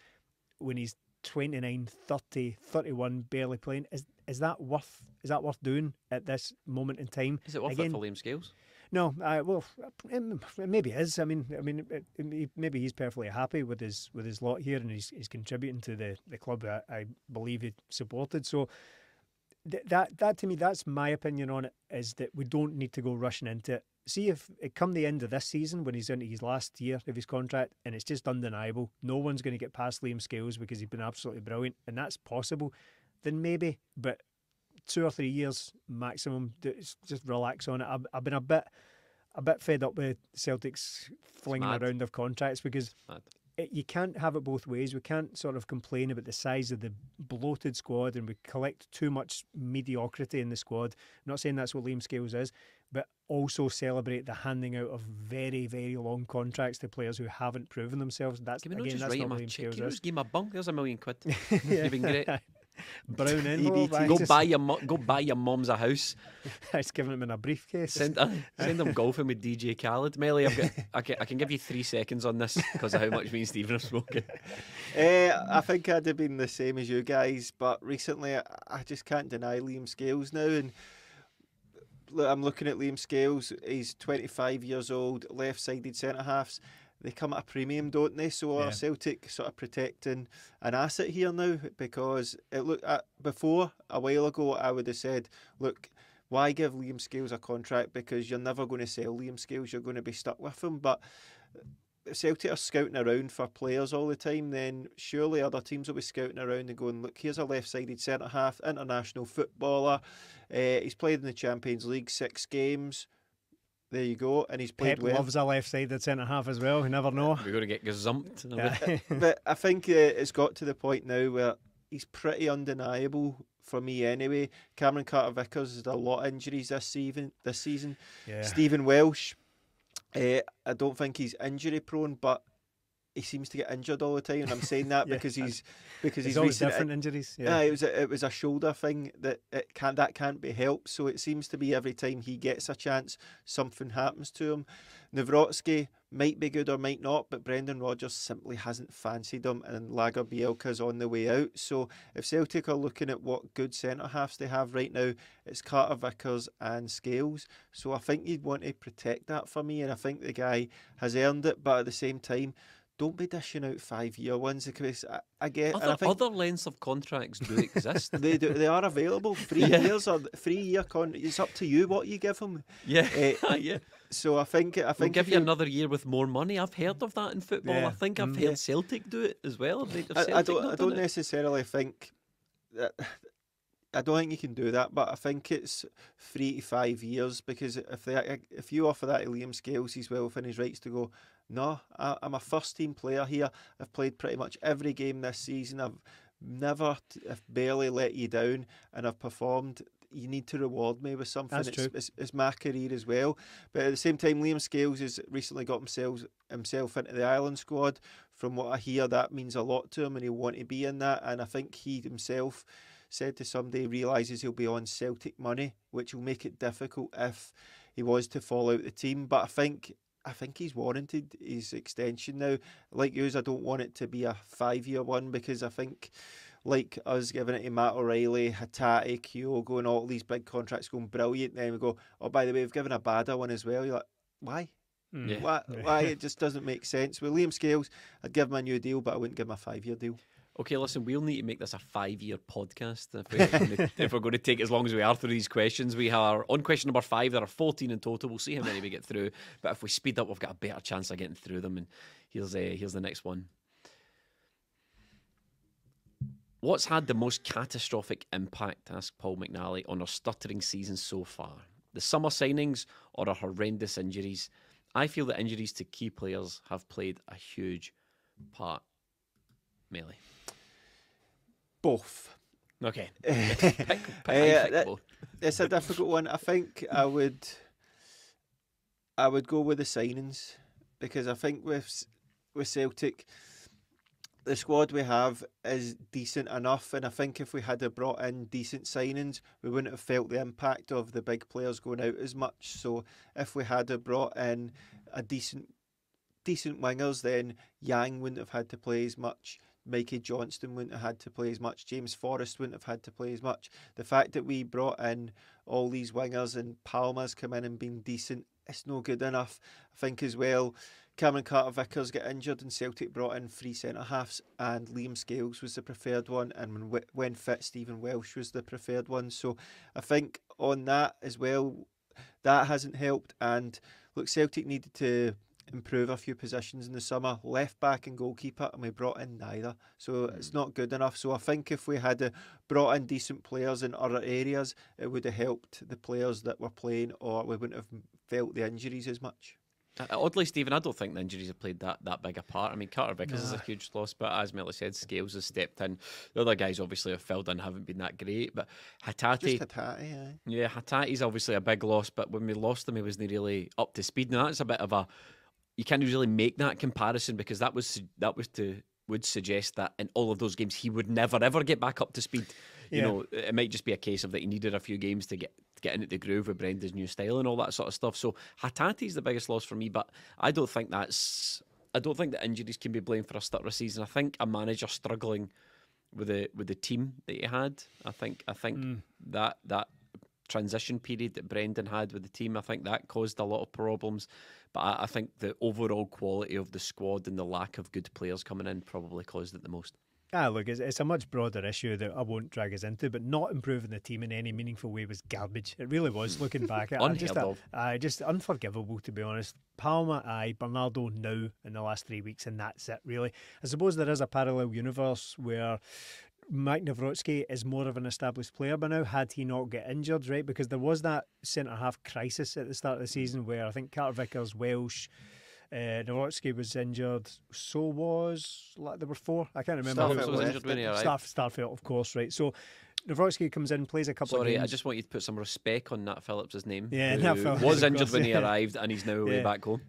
when he's 29, 30, 31, barely playing. Is that worth doing at this moment in time? Is it worth it for Liam Scales? No, well, maybe it is. I mean, maybe he's perfectly happy with his lot here, and he's contributing to the club I believe he supported. So that to me, that's my opinion on it. Is that we don't need to go rushing into it. See if it come the end of this season when he's into his last year of his contract, and it's just undeniable. No one's going to get past Liam Scales because he's been absolutely brilliant, and that's possible. Then maybe, but 2 or 3 years maximum. Just relax on it. I've been a bit fed up with Celtic's flinging around of contracts because you can't have it both ways. We can't sort of complain about the size of the bloated squad and we collect too much mediocrity in the squad. I'm not saying that's what Liam Scales is, but also celebrate the handing out of very, very long contracts to players who haven't proven themselves. That's not what Liam Scales is. Just give him a bunk. There's £1 million. You've been great. Brown envelope. Go buy your mum's a house. It's giving him in a briefcase. Send them golfing with DJ Khaled. Melly, I can give you 3 seconds on this because of how much me and Stephen have spoken. I think I'd have been the same as you guys, but recently I just can't deny Liam Scales now. And I'm looking at Liam Scales. He's 25 years old, left-sided centre-halves. They come at a premium, don't they? So are Celtic sort of protecting an asset here now? Because it looked before, a while ago, I would have said, look, why give Liam Scales a contract? Because you're never going to sell Liam Scales. You're going to be stuck with him. But if Celtic are scouting around for players all the time, then surely other teams will be scouting around and going, look, here's a left-sided centre-half, international footballer. He's played in the Champions League 6 games. There you go, and he's played well. Pep loves a left-sided centre-half as well, you never know. We're going to get gazumped. But I think it's got to the point now where he's pretty undeniable for me anyway. Cameron Carter-Vickers has had a lot of injuries this season. Yeah. Stephen Welsh, I don't think he's injury-prone, but he seems to get injured all the time, and I'm saying that Yeah. because he's Always recent. different injuries. Yeah, it was a shoulder thing that can't be helped. So it seems to be every time he gets a chance, something happens to him. Nawrocki might be good or might not, but Brendan Rodgers simply hasn't fancied him, and Lagerbielke's on the way out. So if Celtic are looking at what good centre halves they have right now, it's Carter Vickers and Scales. So I think you'd want to protect that for me, and I think the guy has earned it. But at the same time, don't be dishing out 5-year ones, because I get. And I think Other lengths of contracts do exist. they do. They are available. 3 Yeah. years or 3-year It's up to you what you give them. Yeah, Eh, yeah. So I think We'll give if you another year with more money. I've heard of that in football. Yeah. I think I've Yeah. heard Celtic do it as well. I don't necessarily think that. I don't think you can do that, but I think it's 3 to 5 years, because if you offer that to Liam Scales, he's well within his rights to go, no, I'm a first team player here. I've played pretty much every game this season. I've barely let you down, and I've performed. You need to reward me with something. That's true. It's my career as well. But at the same time, Liam Scales has recently got himself into the Ireland squad. From what I hear, that means a lot to him, and he'll want to be in that. And I think he himself said to somebody, he realises he'll be on Celtic money, which will make it difficult if he was to fall out the team. But I think he's warranted his extension now. Like yours, I don't want it to be a 5-year one, because I think, like us giving it to Matt O'Reilly, Hatate, Kyogo, and all these big contracts going brilliant, then we go, oh, by the way, we've given a Bada one as well. You're like, why? Mm. Yeah. Why? It just doesn't make sense. With Liam Scales, I'd give him a new deal, but I wouldn't give him a 5-year deal. Okay, listen, we'll need to make this a 5-year podcast if we're going to take as long as we are through these questions. We are on question number 5. There are 14 in total. We'll see how many we get through. But if we speed up, we've got a better chance of getting through them. And here's the next one. What's had the most catastrophic impact, asked Paul McNally, on our stuttering season so far? The summer signings or our horrendous injuries? I feel that injuries to key players have played a huge part. Melee. Both. Okay. That- It's a difficult one. I think I would go with the signings, because I think with Celtic, the squad we have is decent enough, and I think if we had brought in decent signings, we wouldn't have felt the impact of the big players going out as much. So if we had brought in a decent wingers, then Yang wouldn't have had to play as much. Mikey Johnston wouldn't have had to play as much. James Forrest wouldn't have had to play as much. The fact that we brought in all these wingers and Palma's come in and been decent, it's no good enough. I think as well, Cameron Carter-Vickers got injured and Celtic brought in 3 centre-halves, and Liam Scales was the preferred one, and when fit, Stephen Welsh was the preferred one. So I think on that as well, that hasn't helped. And look, Celtic needed to improve a few positions in the summer, left back and goalkeeper, and we brought in neither, so it's not good enough. So I think if we had brought in decent players in other areas, it would have helped the players that were playing, or we wouldn't have felt the injuries as much. Oddly, Stephen, I don't think the injuries have played that big a part. I mean, Carter Vickers is a huge loss, but as Melly said, Scales has stepped in. The other guys obviously have filled in, haven't been that great, but Hatate... Just Hatate, aye. Yeah, Hatate's obviously a big loss, but when we lost him, he wasn't really up to speed. Now that's a bit of a... You can't really make that comparison, because would suggest that in all of those games he would never ever get back up to speed. You know, it might just be a case of that he needed a few games to get into the groove with Brendan's new style and all that sort of stuff. So Hatate's the biggest loss for me, but I don't think that injuries can be blamed for a stutter season. I think a manager struggling with the team that he had. I think that transition period that Brendan had with the team, I think that caused a lot of problems. But I think the overall quality of the squad and the lack of good players coming in probably caused it the most. Look, it's a much broader issue that I won't drag us into, but not improving the team in any meaningful way was garbage. It really was, looking back. Just unforgivable, to be honest. Palma, Bernardo now in the last 3 weeks, and that's it, really. I suppose there is a parallel universe where Mike Nawrocki is more of an established player by now, had he not get injured, right? Because there was that centre-half crisis at the start of the season where I think Carter Vickers, Welsh, Nawrocki was injured, so was... there were 4, I can't remember. Starfelt was injured when he arrived. Starfelt, of course, right. So Nawrocki comes in, plays a couple of games. Sorry, I just want you to put some respect on Nat Phillips' name. Yeah, who Nat Phillips, was of injured course, when he yeah. arrived, and he's now way back home.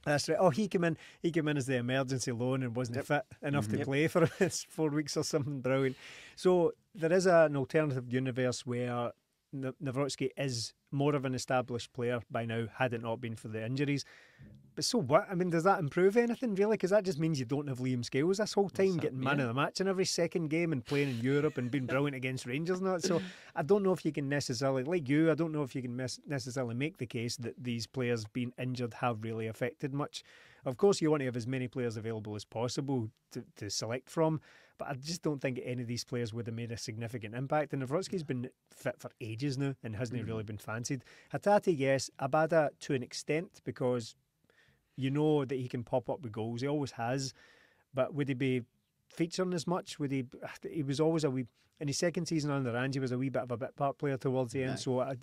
That's right. Oh, he came in. He came in as the emergency loan and wasn't fit enough to play for 4 weeks or something. Brilliant. So there is an alternative universe where Nawrocki is more of an established player by now, had it not been for the injuries. But so what? I mean, does that improve anything really? Because that just means you don't have Liam Scales this whole time getting man of the match in every second game and playing in Europe and being brilliant against Rangers and that. So I don't know if you can necessarily, like you, I don't know if you can necessarily make the case that these players being injured have really affected much. Of course, you want to have as many players available as possible to select from, but I just don't think any of these players would have made a significant impact. And Nawrocki's been fit for ages now and hasn't really been fancied. Hatate, yes. Abada to an extent, because you know that he can pop up with goals. He always has. But would he be featuring as much? Would he? He was always a wee. In his second season under Ange, he was a wee bit of a bit part player towards the end. So I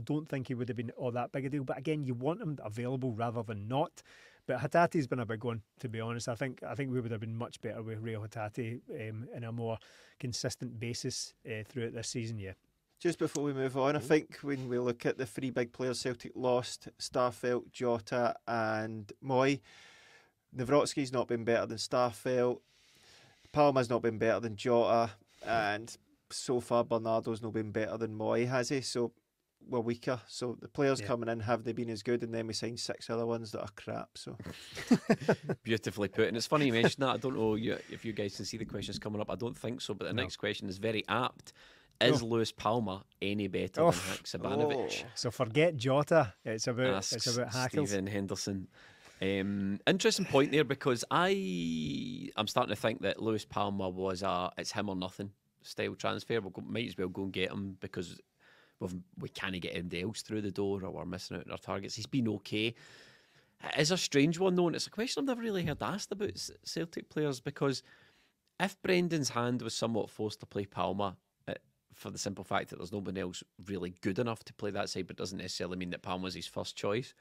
don't think he would have been all that big a deal. But again, you want him available rather than not. But Hatate's been a big one, to be honest. I think we would have been much better with Rio Hatate in a more consistent basis throughout this season. Yeah. Just before we move on, I think when we look at the three big players Celtic lost, Starfelt, Jota and Moy, Nawrocki's not been better than Starfelt, Palma's not been better than Jota, and so far Bernardo's not been better than Moy, has he? So we're weaker. So the players coming in, have they been as good? And then we signed 6 other ones that are crap. So Beautifully put. And it's funny you mentioned that. I don't know if you guys can see the questions coming up. I don't think so, but the next question is very apt. Is Lewis Palma any better than Haksabanovic? So forget Jota. It's about Hackles. Stephen Henderson. Interesting point there, because I'm starting to think that Lewis Palma was it's him or nothing style transfer. Might as well go and get him, because we can't get anybody else through the door, or we're missing out on our targets. He's been okay. It is a strange one though, and it's a question I've never really heard asked about Celtic players, because if Brendan's hand was somewhat forced to play Palma, for the simple fact that there's nobody else really good enough to play that side, but doesn't necessarily mean that Palma's his first choice.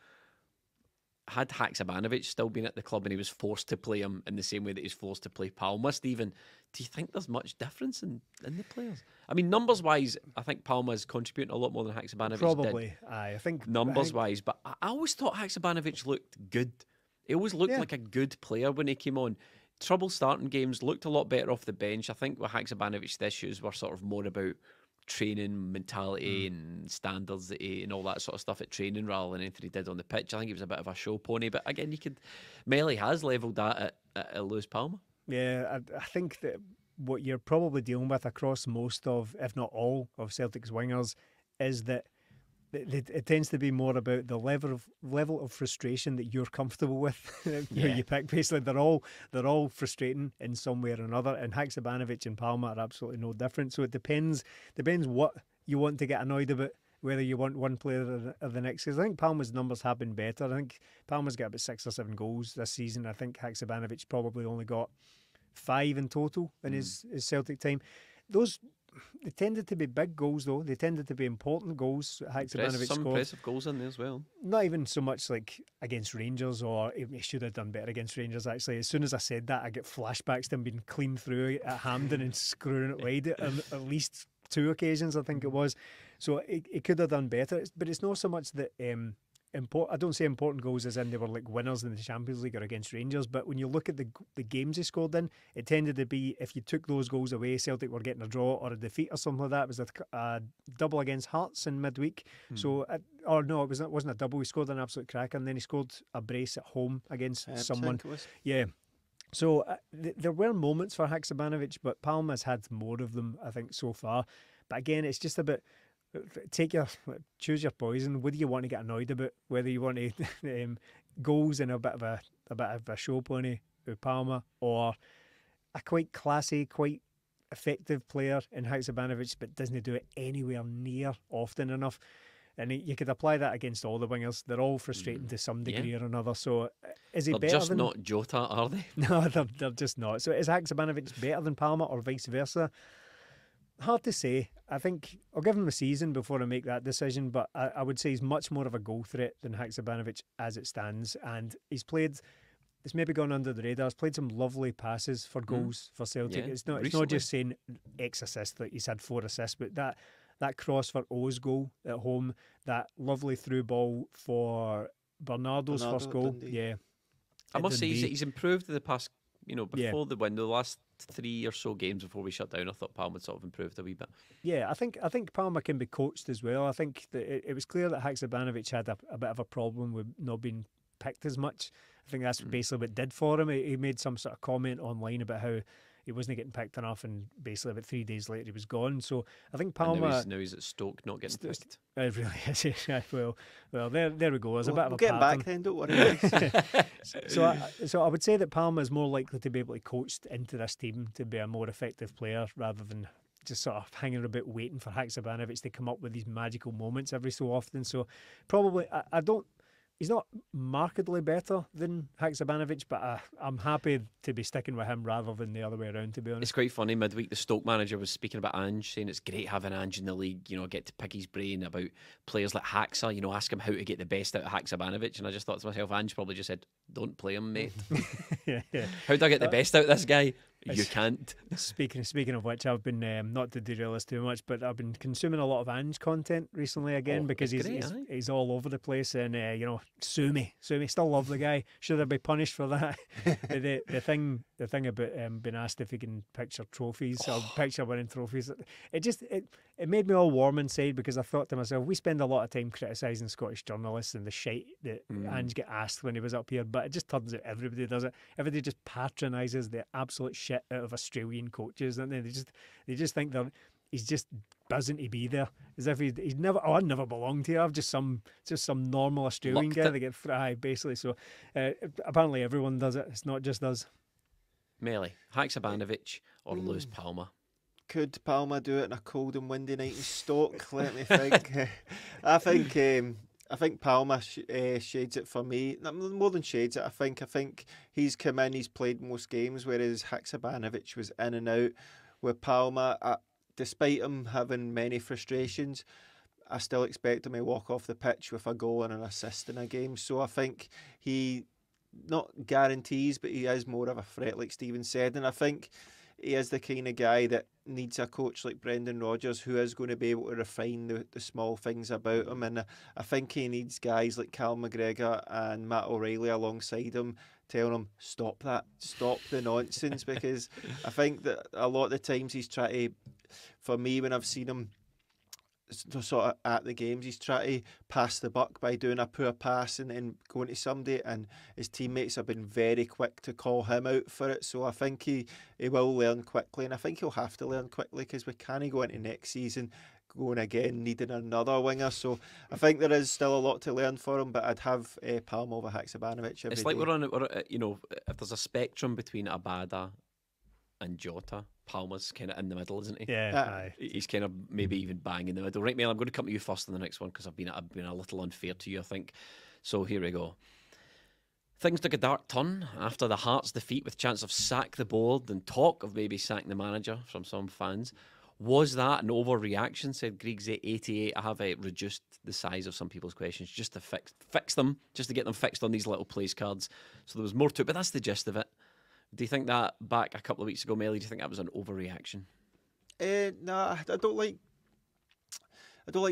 Had Haksabanovic still been at the club and he was forced to play him in the same way that he's forced to play Palma, Stephen, do you think there's much difference in the players? I mean, numbers-wise, I think Palma's contributing a lot more than Haksabanovic Probably, did. I think numbers-wise, but I always thought Haksabanovic looked good. He always looked like a good player when he came on. Trouble starting games, looked a lot better off the bench. I think with Haksabanovic, the issues were sort of more about training mentality and standards and all that sort of stuff at training rather than anything he did on the pitch. I think he was a bit of a show pony, but again, Melly has levelled that at Lewis Palma. Yeah, I think that what you're probably dealing with across most of, if not all, of Celtic's wingers is that it tends to be more about the level of frustration that you're comfortable with. Who you pick, basically, they're all frustrating in some way or another. And Haksabanovic and Palma are absolutely no different. So it depends what you want to get annoyed about, whether you want one player or the next. Because I think Palma's numbers have been better. I think Palma's got about 6 or 7 goals this season. I think Haksabanovic probably only got 5 in total in his Celtic time. They tended to be big goals, though. They tended to be important goals. Haksabanovic some scored. impressive goals in there as well. Not even so much like against Rangers, or he should have done better against Rangers, actually. As soon as I said that, I get flashbacks to him being clean through at Hampden and screwing it wide at least 2 occasions, I think it was. So he could have done better. But it's not so much that... I don't say important goals as in they were like winners in the Champions League or against Rangers, but when you look at the games he scored in, it tended to be, if you took those goals away, Celtic were getting a draw or a defeat or something like that. It was a double against Hearts in midweek. So, or no, it wasn't a double. He scored an absolute cracker, and then he scored a brace at home against someone. Yeah. So there were moments for Haksabanovic, but Palma's had more of them, I think, so far. But again, it's just about... choose your poison. What do you want to get annoyed about? Whether you want to goals and a bit of a show pony with Palma, or a quite classy, quite effective player in Haksabanovic, but doesn't do it anywhere near often enough. And you could apply that against all the wingers. They're all frustrating to some degree or another. So is he they're better just than... not Jota, are they? No, they're just not. So is Haksabanovic better than Palma or vice versa? Hard to say. I think I'll give him a season before I make that decision, but I would say he's much more of a goal threat than Haksabanovic as it stands. And he's played, it's maybe gone under the radar, he's played some lovely passes for goals for Celtic. Yeah, it's not just saying X assists, like he's had 4 assists, but that cross for O's goal at home, that lovely through ball for Bernardo's first goal. Dundee. Yeah. I must say Dundee. he's improved in the past. Yeah. Before the window, the last 3 or so games before we shut down, I thought Palmer had sort of improved a wee bit. Yeah, I think Palmer can be coached as well. I think that it was clear that Haksabanovic had a bit of a problem with not being picked as much. I think that's basically what it did for him. He made some sort of comment online about how he wasn't getting picked enough, and basically about 3 days later he was gone. So I think And Palmer. now he's at Stoke, not getting picked. It really is. Yeah, well, there we go. There's a bit of a we'll get him pattern. back then, don't worry. So I would say that Palmer is more likely to be able to coach into this team to be a more effective player rather than just sort of hanging about waiting for Haksabanovic to come up with these magical moments every so often. So probably I don't. He's not markedly better than Haksabanovic, but I'm happy to be sticking with him rather than the other way around, to be honest. It's quite funny. Midweek, the Stoke manager was speaking about Ange, saying it's great having Ange in the league. Get to pick his brain about players like Haxa. Ask him how to get the best out of Haksabanovic. And I just thought to myself, Ange probably just said, "Don't play him, mate." yeah. How do I get the best out of this guy? You can't. Speaking of which, I've been not to derail this too much, but I've been consuming a lot of Ange content recently again because he's all over the place and sue me. Still love the guy. Should I be punished for that? the thing about being asked if he can picture trophies or picture winning trophies, it made me all warm inside because I thought to myself, we spend a lot of time criticising Scottish journalists and the shite that Ange get asked when he was up here, but it just turns out everybody does it. Everybody just patronises the absolute shit out of Australian coaches, and they just think he's just buzzing to be there, as if he's never. Oh, I never belonged here. I'm just some normal Australian guy that get fried, basically. So apparently everyone does it. It's not just us. Melly, Haksabanovic or Lewis Palmer? Could Palmer do it on a cold and windy night in Stoke? Let me think. I think Palmer shades it for me. More than shades it, I think he's come in, he's played most games, whereas Haksabanovic was in and out. With Palmer, despite him having many frustrations, I still expect him to walk off the pitch with a goal and an assist in a game. So I think he not guarantees, but he is more of a threat, like Stephen said. And I think he is the kind of guy that needs a coach like Brendan Rodgers who is going to be able to refine the small things about him. And I think he needs guys like Cal McGregor and Matt O'Reilly alongside him, telling him, stop the nonsense, because I think that a lot of the times he's trying to, for me, when I've seen him sort of at the games, he's trying to pass the buck by doing a poor pass and then going to somebody, and his teammates have been very quick to call him out for it. So I think he will learn quickly, and I think he'll have to learn quickly because we can't go into next season going again needing another winger. So I think there is still a lot to learn for him, but I'd have Palmer over Haksabanovic. It's like we're if there's a spectrum between Abada and Jota, Palmer's kind of in the middle, isn't he? Yeah, he's kind of maybe even bang in the middle. Right, Mel, I'm going to come to you first in the next one because I've been a little unfair to you, I think. So here we go. Things took a dark turn after the Hearts' defeat with chance of sack the board and talk of maybe sacking the manager from some fans. Was that an overreaction, said Griegsy88? I have reduced the size of some people's questions just to fix them, just to get them fixed on these little place cards. So there was more to it, but that's the gist of it. Do you think that back a couple of weeks ago, Melly, do you think that was an overreaction? Nah, I don't like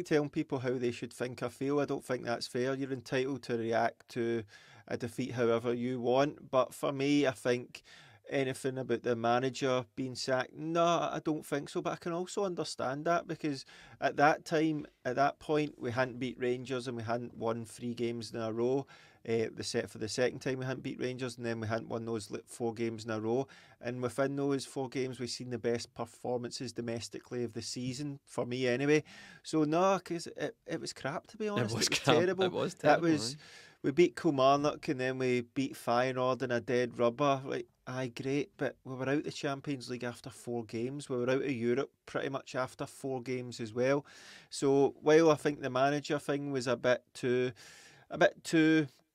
telling people how they should think or feel. I don't think that's fair. You're entitled to react to a defeat however you want. But for me, I think anything about the manager being sacked, no, I don't think so. But I can also understand that because at that point, we hadn't beat Rangers and we hadn't won 3 games in a row. For the second time we hadn't beat Rangers, and then we hadn't won those 4 games in a row, and within those 4 games we've seen the best performances domestically of the season, for me anyway. So no, because it was crap, to be honest. It was terrible. It was terrible. We beat Kilmarnock and then we beat Feyenoord in a dead rubber. Like, aye, great, but we were out the Champions League after 4 games. We were out of Europe pretty much after 4 games as well. So while I think the manager thing was a bit too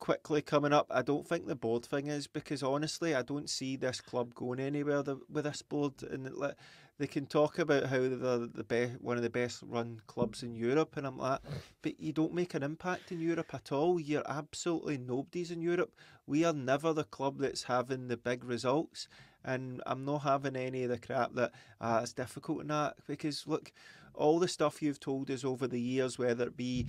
quickly coming up, I don't think the board thing is, because honestly I don't see this club going anywhere with this board. And they can talk about how they're one of the best run clubs in Europe, and I'm like, but you don't make an impact in Europe at all. You're absolutely nobody's in Europe. We are never the club that's having the big results, and I'm not having any of the crap that it's difficult in that, because look, all the stuff you've told us over the years, whether it be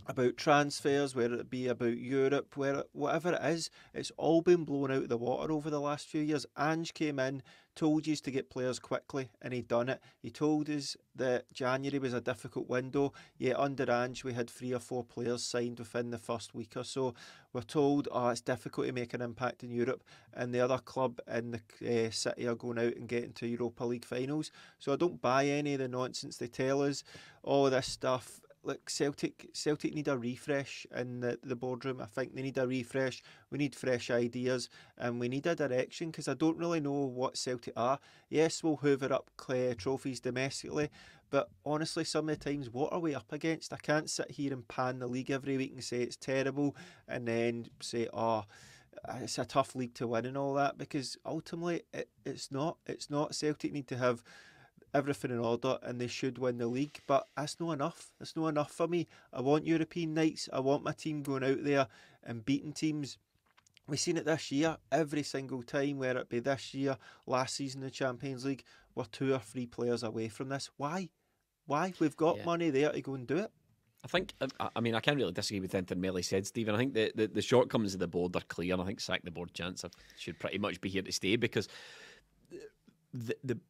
about transfers, whether it be about Europe, whatever it is, it's all been blown out of the water over the last few years. Ange came in, told us to get players quickly, and he done it. He told us that January was a difficult window, yet under Ange we had 3 or 4 players signed within the first week or so. We're told, it's difficult to make an impact in Europe, and the other club in the city are going out and getting to Europa League finals. So I don't buy any of the nonsense they tell us, all of this stuff. Look, Celtic need a refresh in the boardroom. I think they need a refresh. We need fresh ideas and we need a direction, because I don't really know what Celtic are. Yes, we'll hoover up trophies domestically, but honestly, some of the times, what are we up against? I can't sit here and pan the league every week and say it's terrible and then say, it's a tough league to win and all that, because ultimately it's not. It's not. Celtic need to have everything in order and they should win the league, but that's not enough. It's not enough for me. I want European nights. I want my team going out there and beating teams. We've seen it this year, every single time, whether it be this year, last season in the Champions League, we're 2 or 3 players away from this. Why? We've got money there to go and do it. I think, I mean, I can't really disagree with anything Melly said, Stephen. I think the shortcomings of the board are clear, and I think sack the board chance should pretty much be here to stay, because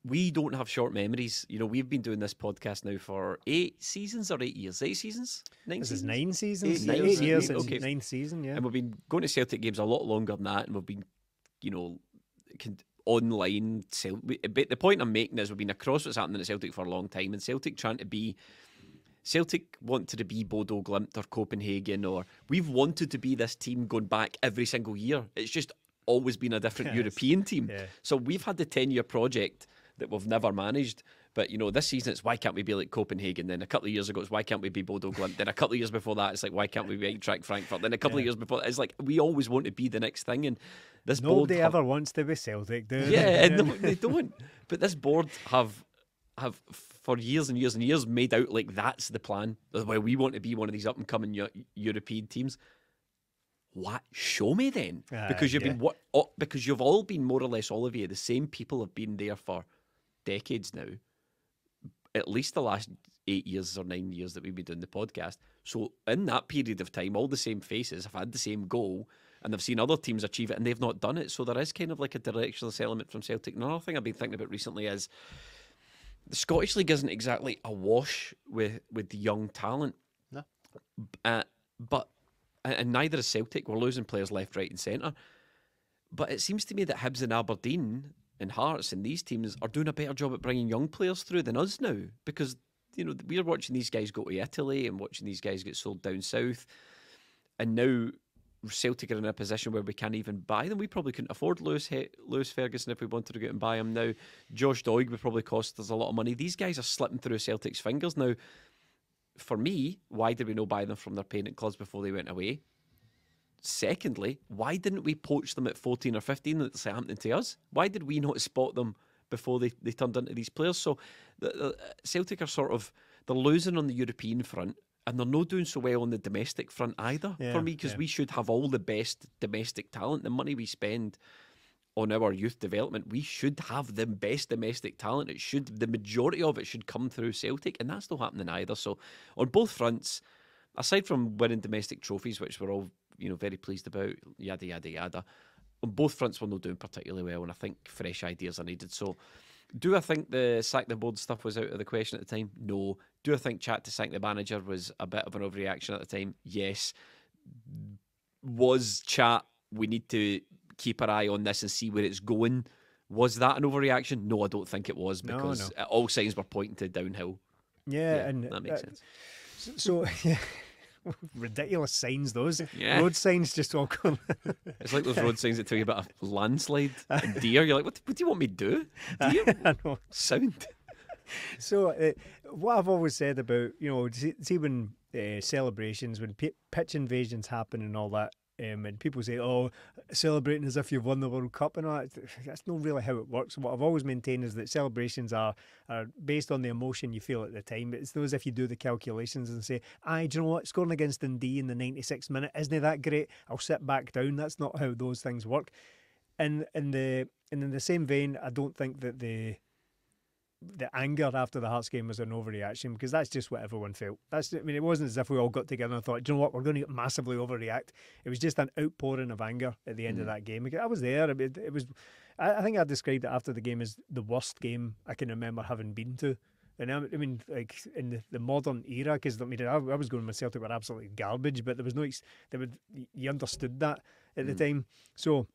we don't have short memories. You know, we've been doing this podcast now for 8 seasons or 8 years. 8 seasons? 9 This seasons? is 9 seasons. 8 years years. since 9th season, yeah. And we've been going to Celtic games a lot longer than that, and we've been, online. But the point I'm making is we've been across what's happening at Celtic for a long time, and Celtic wanted to be Bodo Glimt or Copenhagen, or we've wanted to be this team going back every single year. It's just always been a different European team. Yeah. So we've had the 10-year project that we've never managed. But, this season it's why can't we be like Copenhagen? Then a couple of years ago it's why can't we be Bodo Glimt? Then a couple of years before that it's like why can't we be Eintracht Frankfurt? Then a couple of years before that, it's like we always want to be the next thing. And this Nobody board ever wants to be Celtic, do they? Yeah, no, they don't. But this board have for years and years and years made out like that's the plan. Where we want to be one of these up and coming European teams. What? Show me then, because you've been because you've all been more or less, all of you, the same people have been there for decades now. At least the last 8 years or 9 years that we've been doing the podcast. So in that period of time, all the same faces have had the same goal, and they've seen other teams achieve it, and they've not done it. So there is kind of like a directionless element from Celtic. Another thing I've been thinking about recently is the Scottish League isn't exactly awash with young talent. No. But and neither is Celtic. We're losing players left, right and centre. But it seems to me that Hibs and Aberdeen and Hearts and these teams are doing a better job at bringing young players through than us now. Because, we're watching these guys go to Italy and watching these guys get sold down south. And now Celtic are in a position where we can't even buy them. We probably couldn't afford Lewis Ferguson if we wanted to go out and buy him now. Josh Doig would probably cost us a lot of money. These guys are slipping through Celtic's fingers now. For me, why did we not buy them from their parent clubs before they went away? Secondly, why didn't we poach them at 14 or 15 like Southampton to us? Why did we not spot them before they turned into these players? So the Celtic are they're losing on the European front, and they're not doing so well on the domestic front either, for me, because we should have all the best domestic talent. The money we spend on our youth development, we should have the best domestic talent. The majority of it should come through Celtic, and that's not happening either. So on both fronts, aside from winning domestic trophies, which we're all very pleased about, yada yada yada, on both fronts we're not doing particularly well, and I think fresh ideas are needed. So do I think the sack the board stuff was out of the question at the time? No. Do I think chat to sack the manager was a bit of an overreaction at the time? Yes. Was chat, we need to keep our eye on this and see where it's going? Was that an overreaction? No, I don't think it was, because all signs were pointing to downhill. Yeah, and that makes sense. So, ridiculous signs, those. Yeah. Road signs just all come. It's like those road signs that tell you about a landslide and deer. You're like, what do you want me to do? Deer? I know. Sound. So, what I've always said about, see when celebrations, when pitch invasions happen and all that, and people say, celebrating as if you've won the World Cup and all that, that's not really how it works. What I've always maintained is that celebrations are based on the emotion you feel at the time. It's not as if you do the calculations and say, do you know what, scoring against Dundee in the 96th minute, isn't that great? I'll sit back down. That's not how those things work. And in the same vein, I don't think that the anger after the Hearts game was an overreaction, because that's just what everyone felt. It wasn't as if we all got together and thought, do you know what, we're going to massively overreact. It was just an outpouring of anger at the end of that game. I was there. It was. I think I described it after the game as the worst game I can remember having been to. And I mean, like in the modern era, because I was going with Celtic were absolutely garbage, but there was no. You understood that at the time. So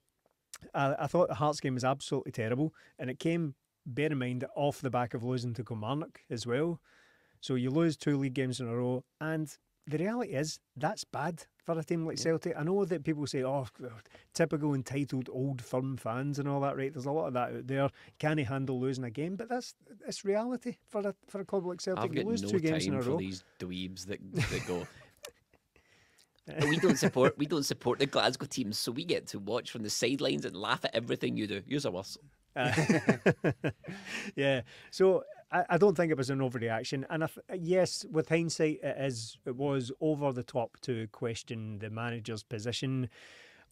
I thought the Hearts game was absolutely terrible, and it came, bear in mind, off the back of losing to Kilmarnock as well. So you lose 2 league games in a row, and the reality is that's bad for a team like Celtic. I know that people say, oh, typical entitled old firm fans and all that, right? There's a lot of that out there. Can he handle losing a game? But that's reality for a club like Celtic. I've got you lose no 2 games in a time for row. these dweebs that go. We don't support the Glasgow teams, so we get to watch from the sidelines and laugh at everything you do. You're worse. Yeah. So I don't think it was an overreaction, and yes, with hindsight, it was over the top to question the manager's position.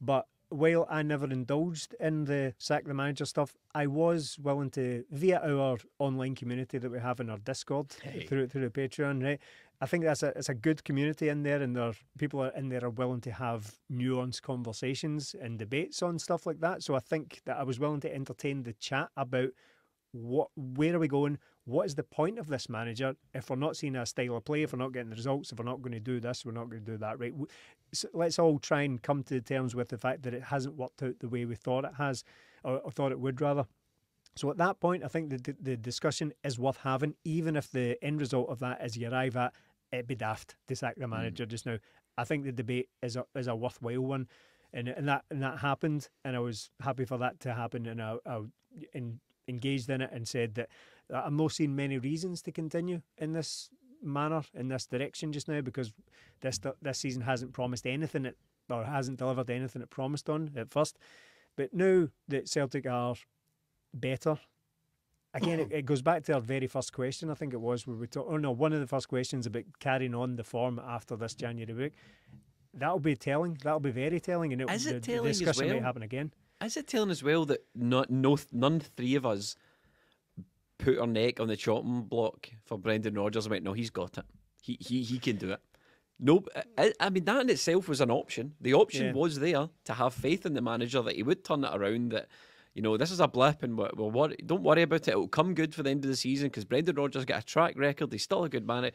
But while I never indulged in the sack the manager stuff, I was willing to, via our online community that we have in our Discord through the Patreon, right? I think it's a good community in there, and people in there are willing to have nuanced conversations and debates on stuff like that. So I think that I was willing to entertain the chat about where are we going? What is the point of this manager? If we're not seeing a style of play, if we're not getting the results, if we're not going to do this, we're not going to do that, right? So let's all try and come to terms with the fact that it hasn't worked out the way we thought it has, or thought it would rather. So at that point, I think the discussion is worth having, even if the end result of that is you arrive at, it'd be daft to sack the manager just now. I think the debate is a worthwhile one, and that happened, and I was happy for that to happen, and I engaged in it and said that I'm not seeing many reasons to continue in this manner, in this direction just now, because this season hasn't promised anything or hasn't delivered anything it promised on at first. But now that Celtic are better, again, it goes back to our very first question, I think it was, where we talked, one of the first questions about carrying on the form after this January break. That'll be telling. That'll be very telling. And the discussion might happen again. Is it telling as well that none three of us put our neck on the chopping block for Brendan Rodgers and went, no, he's got it. He can do it. Nope. I mean, that in itself was an option. The option was there to have faith in the manager that he would turn it around, that, this is a blip and don't worry about it. It'll come good for the end of the season because Brendan Rodgers got a track record. He's still a good man.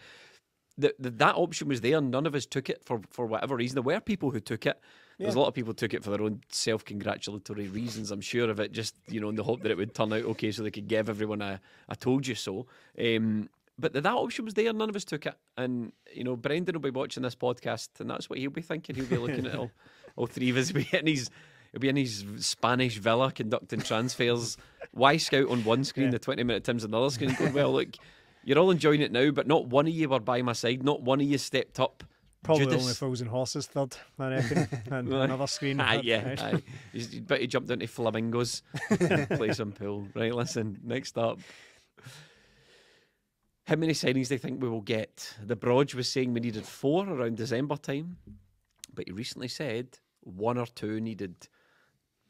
That option was there. None of us took it for whatever reason. There were people who took it. There's a lot of people who took it for their own self-congratulatory reasons, I'm sure of it, just, in the hope that it would turn out okay so they could give everyone a told you so. But that option was there. None of us took it. And, Brendan will be watching this podcast and that's what he'll be thinking. He'll be looking at all three of us. He'll be in his Spanish villa conducting transfers. Y-Scout on one screen, the 20-minute Tims on the other screen, going, well, look, you're all enjoying it now, but not one of you were by my side. Not one of you stepped up. Probably Judas. only Fools and Horses third, I reckon. And another screen. But he jumped into Flamingos. Play some pool. Right, listen, next up. How many signings do you think we will get? The Brodge was saying we needed 4 around December time, but he recently said 1 or 2 needed.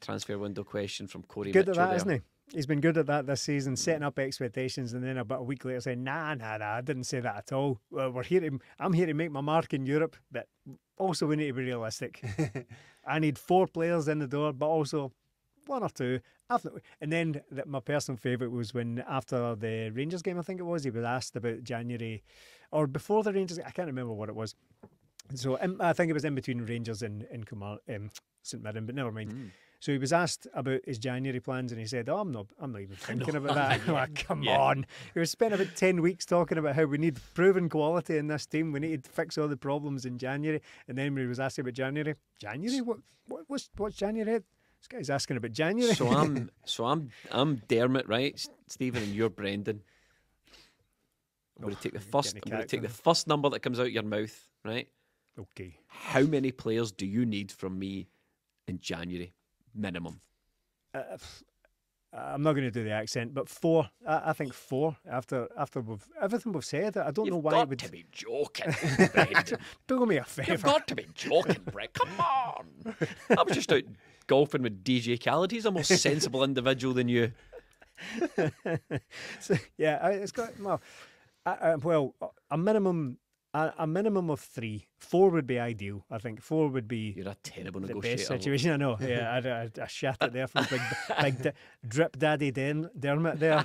Transfer window question from Corey Good Mitchell at that, there. isn't he? He's been good at that this season, setting up expectations, and then about a week later saying, nah, I didn't say that at all. I'm here to make my mark in Europe, but also we need to be realistic. I need 4 players in the door, but also 1 or 2. And then my personal favourite was when, after the Rangers game, I think it was, he was asked about January, or before the Rangers, I can't remember what it was. So I think it was in between Rangers and St Mirren, but never mind. So he was asked about his January plans, and he said, "Oh, I'm not even thinking about that." Like, come on. He was spent about 10 weeks talking about how we need proven quality in this team. We need to fix all the problems in January. And then when he was asked about January, what's January? This guy's asking about January. So I'm Dermot, right, Stephen, and you're Brendan. I'm going to take the first number that comes out your mouth, right? Okay. How many players do you need from me in January? Minimum. I'm not going to do the accent, but 4. I think 4 after everything we've said. I don't know why. You've got to be joking, Brendan. Do me a favour. You've got to be joking, Brett. Come on. I was just out golfing with DJ Khaled. He's a more sensible individual than you. So, yeah, it's got well a minimum. A minimum of 3. 4 would be ideal. I think 4 would be You're a terrible the negotiator. best situation. I know. Yeah, I shat it there from drip daddy Dermot there.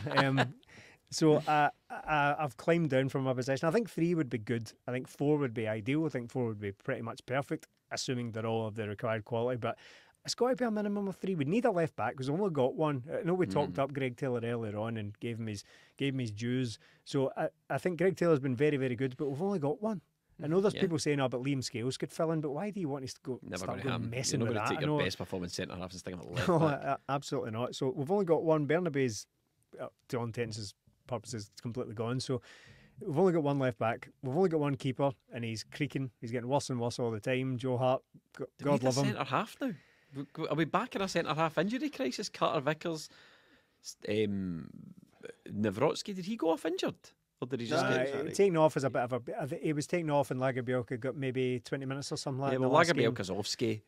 So I've climbed down from my position. I think 3 would be good. I think 4 would be ideal. I think 4 would be pretty much perfect, assuming they're all of the required quality. But it's got to be a minimum of 3. We need a left back because we've only got one. I know we talked up Greg Taylor earlier on and gave him his dues. So I think Greg Taylor's been very, very good, but we've only got one. I know there's people saying, but Liam Scales could fill in, but why do you want us to go Never start going to happen. messing You're with not going that? to take your best performance centre half and stick him at left No, back. absolutely not. So we've only got one. Bernabei's, to all intents and purposes, completely gone. So we've only got one left back. We've only got one keeper, and he's creaking. He's getting worse and worse all the time. Joe Hart, God love him. Centre half now. Are we back in a centre half injury crisis? Carter Vickers, Nawrocki, did he go off injured? Or did he just get taken off as a bit of a. He was taken off, and Lagerbielke got maybe 20 minutes or something like that. Yeah, well, Lagerbielke's Offski.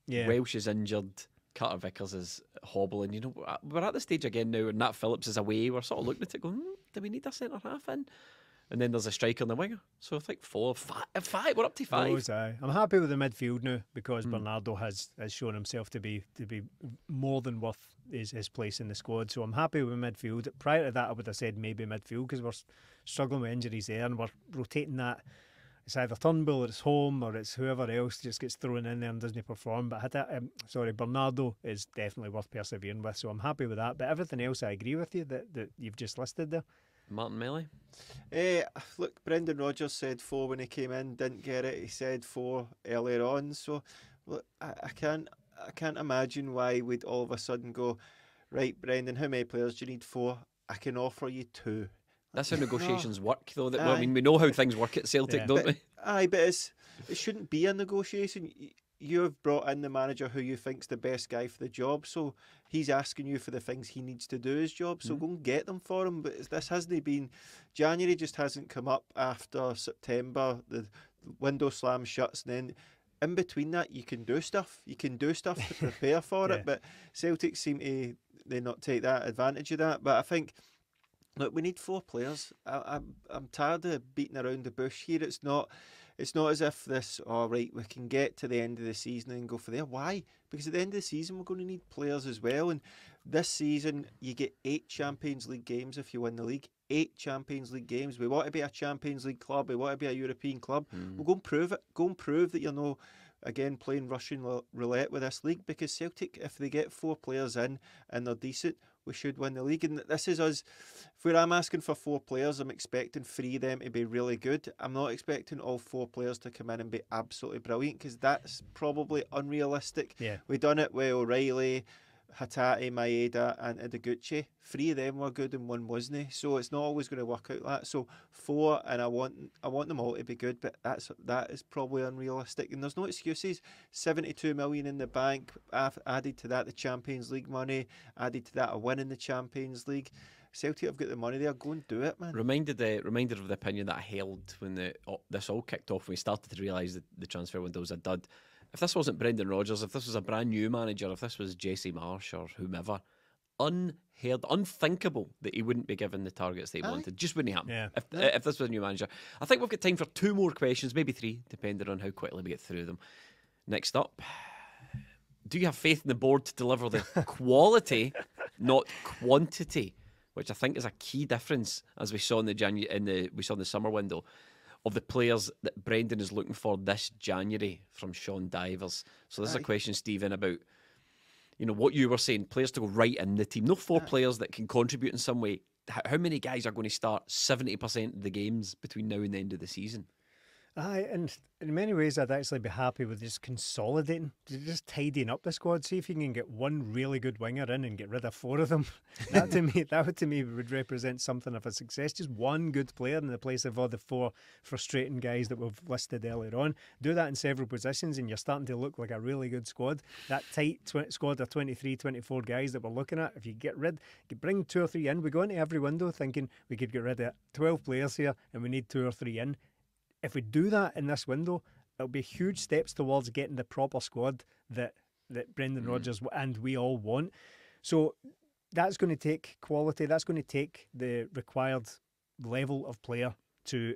Yeah. Welsh is injured. Carter Vickers is hobbling. You know, we're at the stage again now, and Nat Phillips is away. We're sort of looking at it going, do we need a centre half in? And then there's a striker on the winger. So I think 4, 5. We're up to 5. I'm happy with the midfield now because Bernardo has shown himself to be more than worth his place in the squad. So I'm happy with midfield. Prior to that, I would have said maybe midfield because we're struggling with injuries there, and we're rotating that. It's either Turnbull or it's Home or it's whoever else just gets thrown in there and doesn't perform. But Bernardo is definitely worth persevering with. So I'm happy with that. But everything else, I agree with you that you've just listed there. Martin Melly? Look, Brendan Rodgers said 4 when he came in, didn't get it. He said 4 earlier on. So look, I can't imagine why we'd all of a sudden go, right, Brendan, how many players do you need? 4. I can offer you 2. That's how negotiations work, though. I mean, we know how things work at Celtic, don't we? But it shouldn't be a negotiation. You have brought in the manager who you think's the best guy for the job, so he's asking you for the things he needs to do his job. So go and get them for him. But this hasn't been. January just hasn't come up after September. The window slam shuts, and then in between that, you can do stuff. You can do stuff to prepare for it. But Celtic seem to not take that advantage of that. But I think. Look, we need 4 players. I'm tired of beating around the bush here. It's not as if this, we can get to the end of the season and go for there. Why? Because at the end of the season, we're going to need players as well. And this season, you get 8 Champions League games if you win the league. 8 Champions League games. We want to be a Champions League club. We want to be a European club. We'll go and prove it. Go and prove that you're again, playing Russian roulette with this league, because Celtic, if they get 4 players in and they're decent, we should win the league. And this is us. Where I'm asking for 4 players, I'm expecting 3 of them to be really good. I'm not expecting all 4 players to come in and be absolutely brilliant, because that's probably unrealistic. Yeah. We've done it with O'Reilly, Hatate, Maeda and Ideguchi. 3 of them were good and 1 wasn't. So it's not always going to work out that. So 4, and I want them all to be good, but that is probably unrealistic. And there's no excuses. 72 million in the bank, added to that the Champions League money, added to that a win in the Champions League. Celtic have got the money there. Go and do it, man. Reminded of the opinion that I held when this all kicked off, when we started to realise that the transfer window was a dud. If this wasn't Brendan Rodgers, if this was a brand new manager, if this was Jesse Marsh or whomever, unthinkable that he wouldn't be given the targets they wanted. Just wouldn't happen. Yeah. If this was a new manager. I think we've got time for 2 more questions, maybe 3, depending on how quickly we get through them. Next up, do you have faith in the board to deliver the quality, not quantity, which I think is a key difference, as we saw in the summer window, of the players that Brendan is looking for this January from Sean Divers. So this is a question, Stephen, about what you were saying, players to go right in the team. No 4 players that can contribute in some way. How many guys are going to start 70% of the games between now and the end of the season? Aye, and in many ways, I'd actually be happy with just consolidating, just tidying up the squad. See if you can get 1 really good winger in and get rid of 4 of them. That to me would represent something of a success. Just 1 good player in the place of all the 4 frustrating guys that we've listed earlier on. Do that in several positions, and you're starting to look like a really good squad. That tight squad of 23, 24 guys that we're looking at. If you bring 2 or 3 in, we go into every window thinking we could get rid of 12 players here, and we need 2 or 3 in. If we do that in this window, it'll be huge steps towards getting the proper squad that Brendan Rodgers and we all want. So that's going to take quality. That's going to take the required level of player to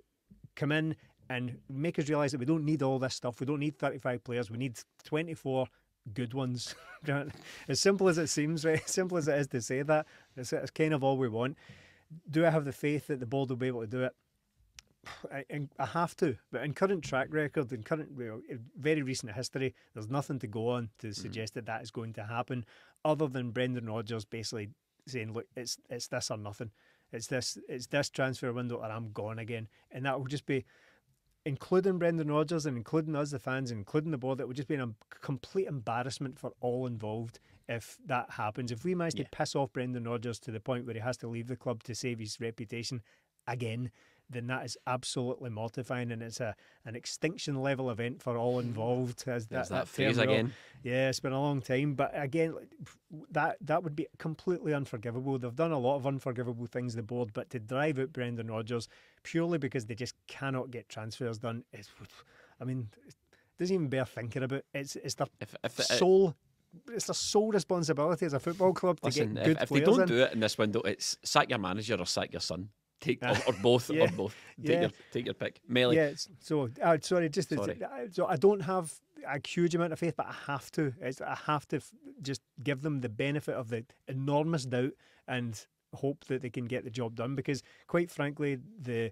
come in and make us realise that we don't need all this stuff. We don't need 35 players. We need 24 good ones. As simple as it seems, right? As simple as it is to say that, it's kind of all we want. Do I have the faith that the board will be able to do it? I have to, but in current track record, in current very recent history, there's nothing to go on to suggest that is going to happen, other than Brendan Rodgers basically saying, "Look, it's this or nothing. It's this transfer window, or I'm gone again." And that will just be, including Brendan Rodgers and including us, the fans, and including the board, it would just be a complete embarrassment for all involved if that happens. If we manage to piss off Brendan Rodgers to the point where he has to leave the club to save his reputation again, then that is absolutely mortifying, and it's an extinction level event for all involved. As that phrase term, again. Yeah, it's been a long time, but again, that would be completely unforgivable. They've done a lot of unforgivable things, the board, but to drive out Brendan Rodgers purely because they just cannot get transfers done, it doesn't even bear thinking about. It's their sole responsibility as a football club to get good if players they don't in. do it in this window, it's sack your manager or sack your son. Or both. Take your pick. Melly. Yeah. So sorry. So I don't have a huge amount of faith, but I have to. I have to just give them the benefit of the enormous doubt and hope that they can get the job done. Because quite frankly, the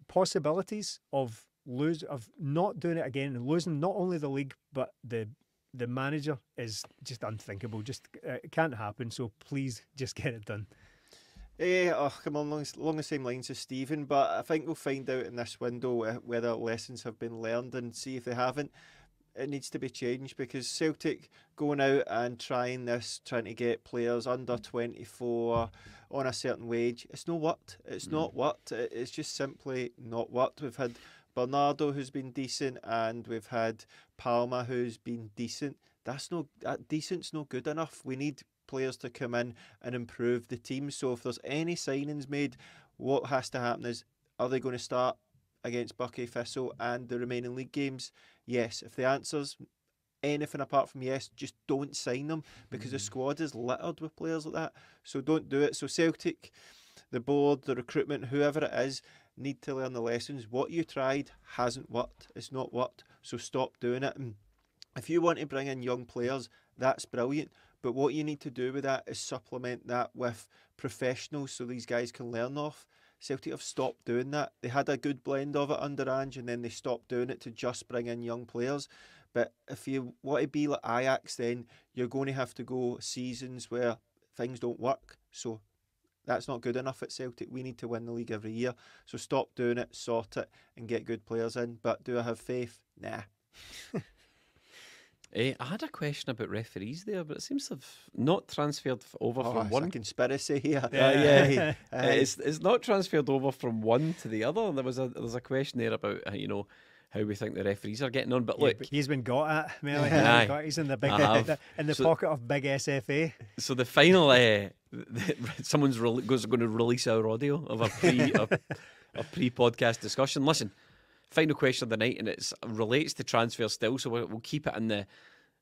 possibilities of not doing it again and losing not only the league but the manager is just unthinkable. Just it can't happen. So please just get it done. Come on, along the same lines as Stephen, but I think we'll find out in this window whether lessons have been learned, and see if they haven't. It needs to be changed, because Celtic going out and trying to get players under 24 on a certain wage, it's not worked. It's not worked. It's just simply not worked. We've had Bernardo, who's been decent, and we've had Palma, who's been decent. That decent's not good enough. We need players to come in and improve the team. So if there's any signings made, what has to happen is, are they going to start against Buckie, Thistle and the remaining league games? Yes. If the answer's anything apart from yes, just don't sign them, because the squad is littered with players like that. So don't do it. So Celtic, the board, the recruitment, whoever it is, need to learn the lessons. What you tried hasn't worked. It's not worked. So stop doing it. And if you want to bring in young players, that's brilliant. But what you need to do with that is supplement that with professionals so these guys can learn off. Celtic have stopped doing that. They had a good blend of it under Ange, and then they stopped doing it to just bring in young players. But if you want to be like Ajax, then you're going to have to go seasons where things don't work. So that's not good enough at Celtic. We need to win the league every year. So stop doing it, sort it, and get good players in. But do I have faith? Nah. I had a question about referees there, but it seems to have not transferred over from one. A conspiracy here. It's not transferred over from one to the other. There's a question there about how we think the referees are getting on. But look, but he's been got at, Melly. He's in the big pocket of big SFA. So the final, someone's going to release our audio of a pre-podcast discussion. Listen. Final question of the night, and it relates to transfer still, so we'll keep it in the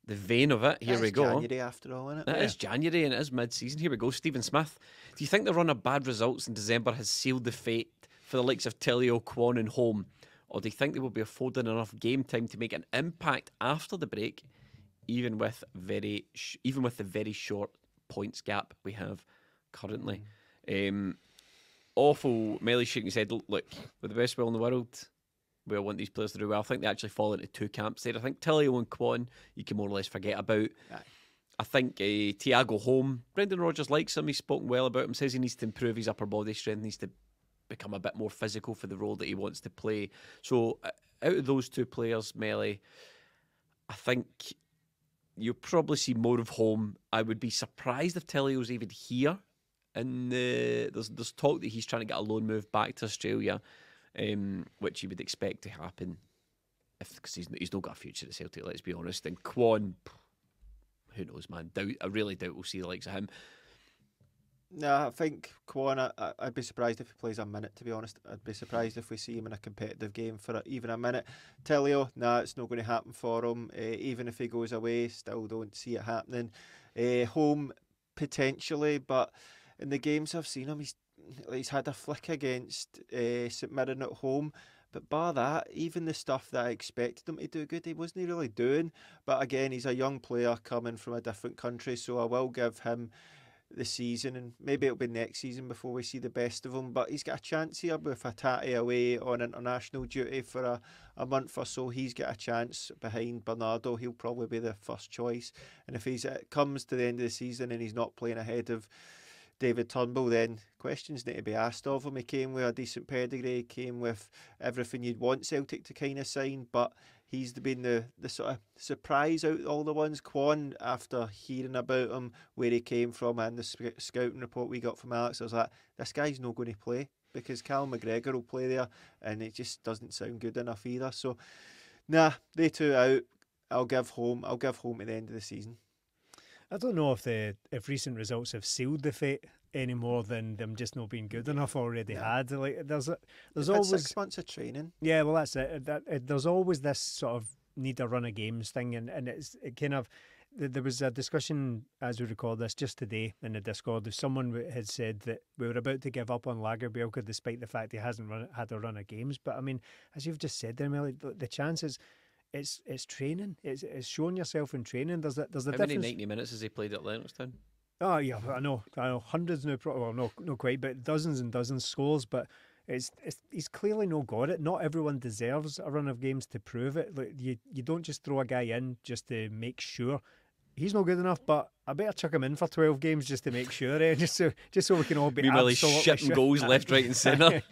vein of it. Here we go. It's January after all, isn't it? It is January and it is mid-season. Here we go. Stephen Smith, do you think the run of bad results in December has sealed the fate for the likes of Tilio, Kwon and Home, or do you think they will be afforded enough game time to make an impact after the break, even with the very short points gap we have currently? Awful. Melly shaking his head. Look, with the best will in the world, we all want these players to do well. I think they actually fall into two camps there. I think Tilio and Kwon you can more or less forget about. Aye. I think Thiago Home, Brendan Rodgers likes him. He's spoken well about him, says he needs to improve his upper body strength, needs to become a bit more physical for the role that he wants to play. So out of those two players, Melly, I think you'll probably see more of Home. I would be surprised if Tilio's even here. And there's talk that he's trying to get a loan move back to Australia. Which you would expect to happen because he's not got a future at Celtic, let's be honest. And Kwon, who knows, man? I really doubt we'll see the likes of him. No, I think Kwon, I'd be surprised if he plays a minute, to be honest. I'd be surprised if we see him in a competitive game for even a minute. Telio, nah, it's not going to happen for him. Even if he goes away, still don't see it happening. Home, potentially, but in the games I've seen him, he's had a flick against St Mirren at home. But bar that, even the stuff that I expected him to do good, he wasn't really doing. But again, he's a young player coming from a different country, so I will give him the season, and maybe it'll be next season before we see the best of him. But he's got a chance here with Hatate away on international duty for a month or so. He's got a chance behind Bernardo. He'll probably be the first choice. And if it comes to the end of the season and he's not playing ahead of David Turnbull, then questions need to be asked of him. He came with a decent pedigree, he came with everything you'd want Celtic to kind of sign, but he's been the sort of surprise out of all the ones. Kwon, after hearing about him, where he came from, and the scouting report we got from Alex, I was like, this guy's not going to play because Cal McGregor will play there, and it just doesn't sound good enough either. So, nah, they two out. I'll give home at the end of the season. I don't know if recent results have sealed the fate any more than them just not being good enough already had. Like there's always 6 months of training. Yeah, well that's it. There's always this sort of need a run of games thing, and it kind of. There was a discussion as we record this just today in the Discord. Someone had said that we were about to give up on Lagerbielke despite the fact he hasn't had a run of games. But I mean, as you've just said there, Melly, the chances. It's training. It's showing yourself in training. There's a difference. How many 90 minutes has he played at Lennoxtown? Oh yeah, I know, hundreds now. Well, no, not quite, but dozens and dozens scores. But he's clearly no got it. Not everyone deserves a run of games to prove it. Like you don't just throw a guy in just to make sure. He's not good enough, but I better chuck him in for 12 games just to make sure. Just so we can all be absolutely absolutely shitting goals left, right, and centre.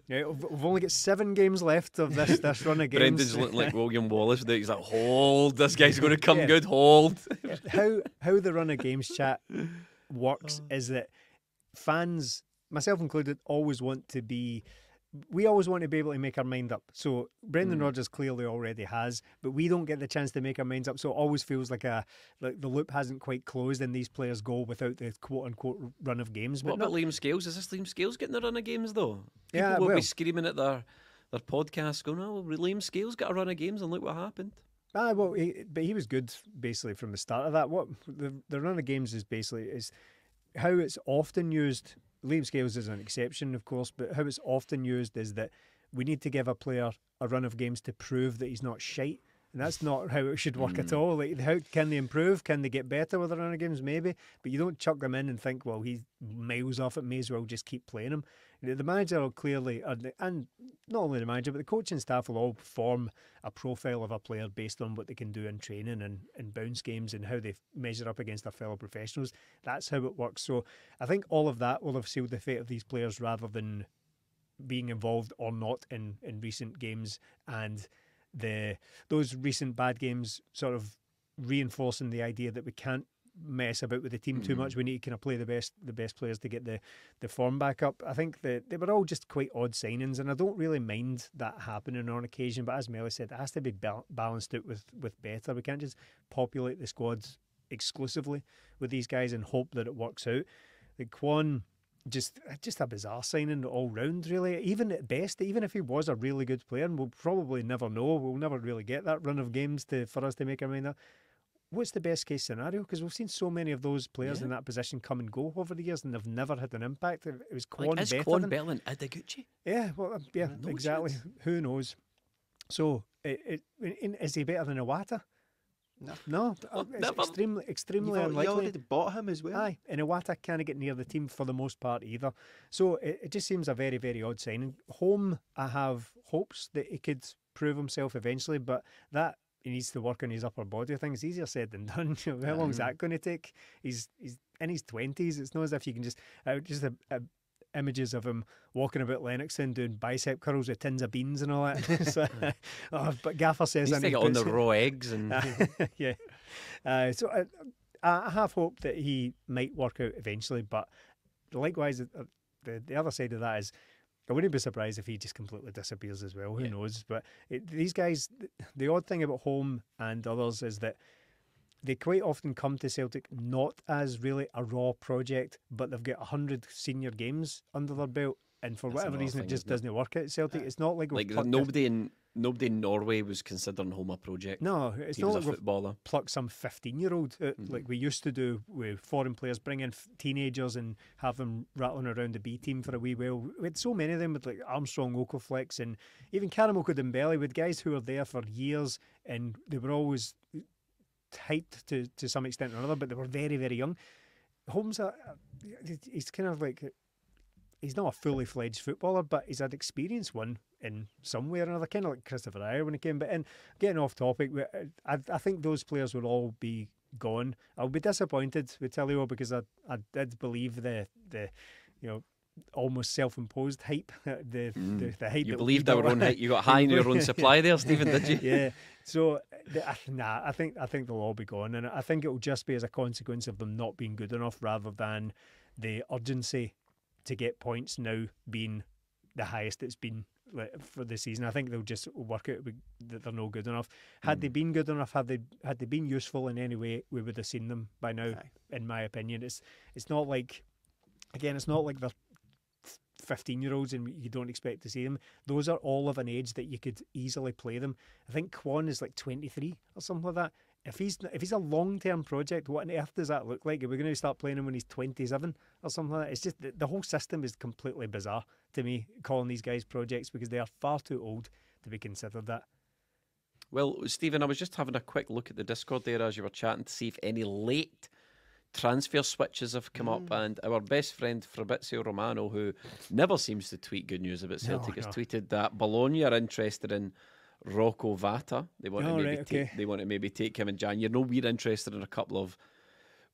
Yeah, we've only got 7 games left of this run of games. Brendan's looking like William Wallace. He's like, hold, this guy's going to come good, hold. How the run of games chat works is that fans, myself included, always want to be able to make our mind up. So Brendan Rodgers clearly already has, but we don't get the chance to make our minds up. So it always feels like the loop hasn't quite closed and these players go without the quote unquote run of games. What about Liam Scales? Is this Liam Scales getting the run of games though? People will be screaming at their podcast going, oh, Liam Scales got a run of games and look what happened. Well, but he was good basically from the start of that. What the run of games is how it's often used. Liam Scales is an exception, of course, but how it's often used is that we need to give a player a run of games to prove that he's not shite. And that's not how it should work at all. Like, how can they improve? Can they get better with a run of games? Maybe. But you don't chuck them in and think, well, he's miles off it, may as well just keep playing him. The manager will clearly, and not only the manager, but the coaching staff will all form a profile of a player based on what they can do in training and in bounce games and how they measure up against their fellow professionals. That's how it works. So I think all of that will have sealed the fate of these players rather than being involved or not in recent games, and those recent bad games sort of reinforcing the idea that we can't mess about with the team too much. We need to kind of play the best players to get the form back up. I think that they were all just quite odd signings, and I don't really mind that happening on occasion. But as Melly said, it has to be balanced out with better. We can't just populate the squads exclusively with these guys and hope that it works out. Like Kwon, just a bizarre signing all round, really. Even at best, even if he was a really good player, and we'll probably never know, we'll never really get that run of games for us to make our mind up. What's the best case scenario? Because we've seen so many of those players in that position come and go over the years, and they've never had an impact. It was Kwon is better Kwon better than Ideguchi? Yeah, well, exactly. Chance. Who knows? So, is he better than Iwata? No, it's extremely unlikely. You already bought him as well. Aye, and Iwata can't get near the team for the most part either. So it just seems a very, very odd signing. Home, I have hopes that he could prove himself eventually, but that he needs to work on his upper body things. Easier said than done. How long is that going to take? He's in his 20s. It's not as if you can just images of him walking about Lennoxton doing bicep curls with tins of beans and all that. So, but Gaffer says he's on the raw eggs and yeah. So I have hope that he might work out eventually, but likewise, the other side of that is I wouldn't be surprised if he just completely disappears as well. Who knows? But these guys, the odd thing about Home and others is that they quite often come to Celtic not as really a raw project, but they've got 100 senior games under their belt, and for That's whatever another reason thing, it just isn't it? doesn't work at Celtic. It's not like we've Like plucked nobody in Norway was considering home a project. no, it's He not was a like we've footballer. pluck some 15-year-old like we used to do with foreign players, bring in teenagers and have them rattling around the B team for a wee while. We had so many of them with like Armstrong, Okoflex, and even Karamoko Dembele, with guys who were there for years and they were always hyped to some extent or another, but they were very, very young. Holmes, he's kind of like, he's not a fully fledged footballer, but he's had experienced one in some way or another, kind of like Christopher Ayer when he came. But getting off topic, I think those players will all be gone. I'll be disappointed with Tillio because I did believe the almost self-imposed hype, the hype. You that believed we our got. own hype. You got high in your own supply there, Stephen, did you? Yeah. So I think they'll all be gone, and I think it will just be as a consequence of them not being good enough, rather than the urgency to get points now being the highest it's been for the season. I think they'll just work out that they're no good enough. Had they been good enough, had they been useful in any way, we would have seen them by now. Aye. In my opinion, it's not like, again, it's not like they're 15-year-olds and you don't expect to see them. Those are all of an age that you could easily play them. I think Kwon is like 23 or something like that. If he's a long-term project, what on earth does that look like? Are we going to start playing him when he's 27 or something like that? It's just the whole system is completely bizarre to me, calling these guys projects, because they are far too old to be considered that. Well, Stephen, I was just having a quick look at the Discord there as you were chatting to see if any late transfer switches have come up, and our best friend Fabrizio Romano, who never seems to tweet good news about Celtic, has tweeted that Bologna are interested in Rocco Vata. They want to maybe take him in January. No, we're interested in a couple of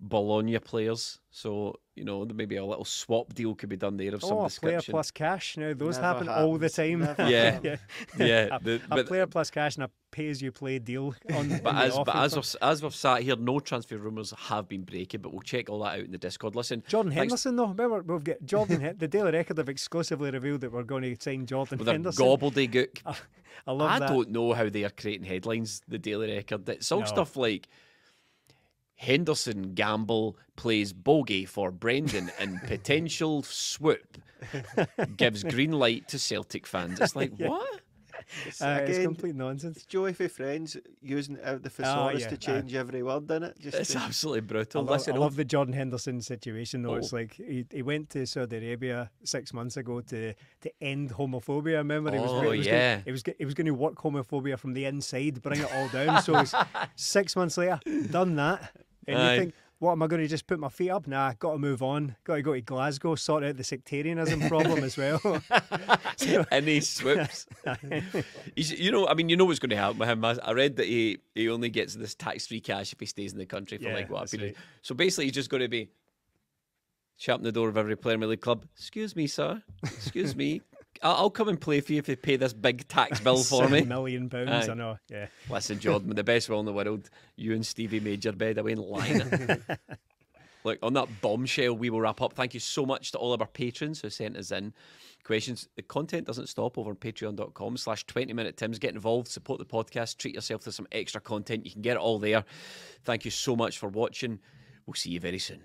Bologna players, so maybe a little swap deal could be done there of some a player description. plus cash. Now those Never happen all the happens. time. Never Yeah. Yeah, a player plus cash and a pay-as-you-play deal. But as we've sat here, no transfer rumours have been breaking, but we'll check all that out in the Discord. Listen, Jordan thanks- Henderson, though. Remember, we've got Jordan. The Daily Record have exclusively revealed that we're going to sign Jordan with their Henderson. gobbledygook. I love I that. don't know how they are creating headlines, the Daily Record. It's all No. stuff like Henderson Gamble plays bogey for Brendan and potential swoop gives green light to Celtic fans. It's like, what? It's Again, complete nonsense. It's Joey for Friends using the thesaurus yeah, to change every word in it. Just It's to- absolutely I brutal. love, Listen, I love the Jordan Henderson situation, though. Oh. It's like he went to Saudi Arabia 6 months ago to end homophobia. I remember he was going to work homophobia from the inside, bring it all down. So it's 6 months later, done that, and Aye. you think, what am I going to just put my feet up? Nah, got to move on. Got to go to Glasgow, sort out the sectarianism problem as well. and he swoops. He's, what's going to happen with him. I read that he only gets this tax-free cash if he stays in the country for Yeah, like what a that's period. right. So basically, he's just going to be shutting the door of every Premier League club. Excuse me, sir. Excuse me. I'll come and play for you if you pay this big tax bill for me. £7 million, Aye. I know. Yeah. Listen, Jordan, with the best will in the world, you and Stevie made your bed. I ain't lying. Look, on that bombshell, we will wrap up. Thank you so much to all of our patrons who sent us in questions. The content doesn't stop over on patreon.com/20minutetims. Get involved, support the podcast, treat yourself to some extra content. You can get it all there. Thank you so much for watching. We'll see you very soon.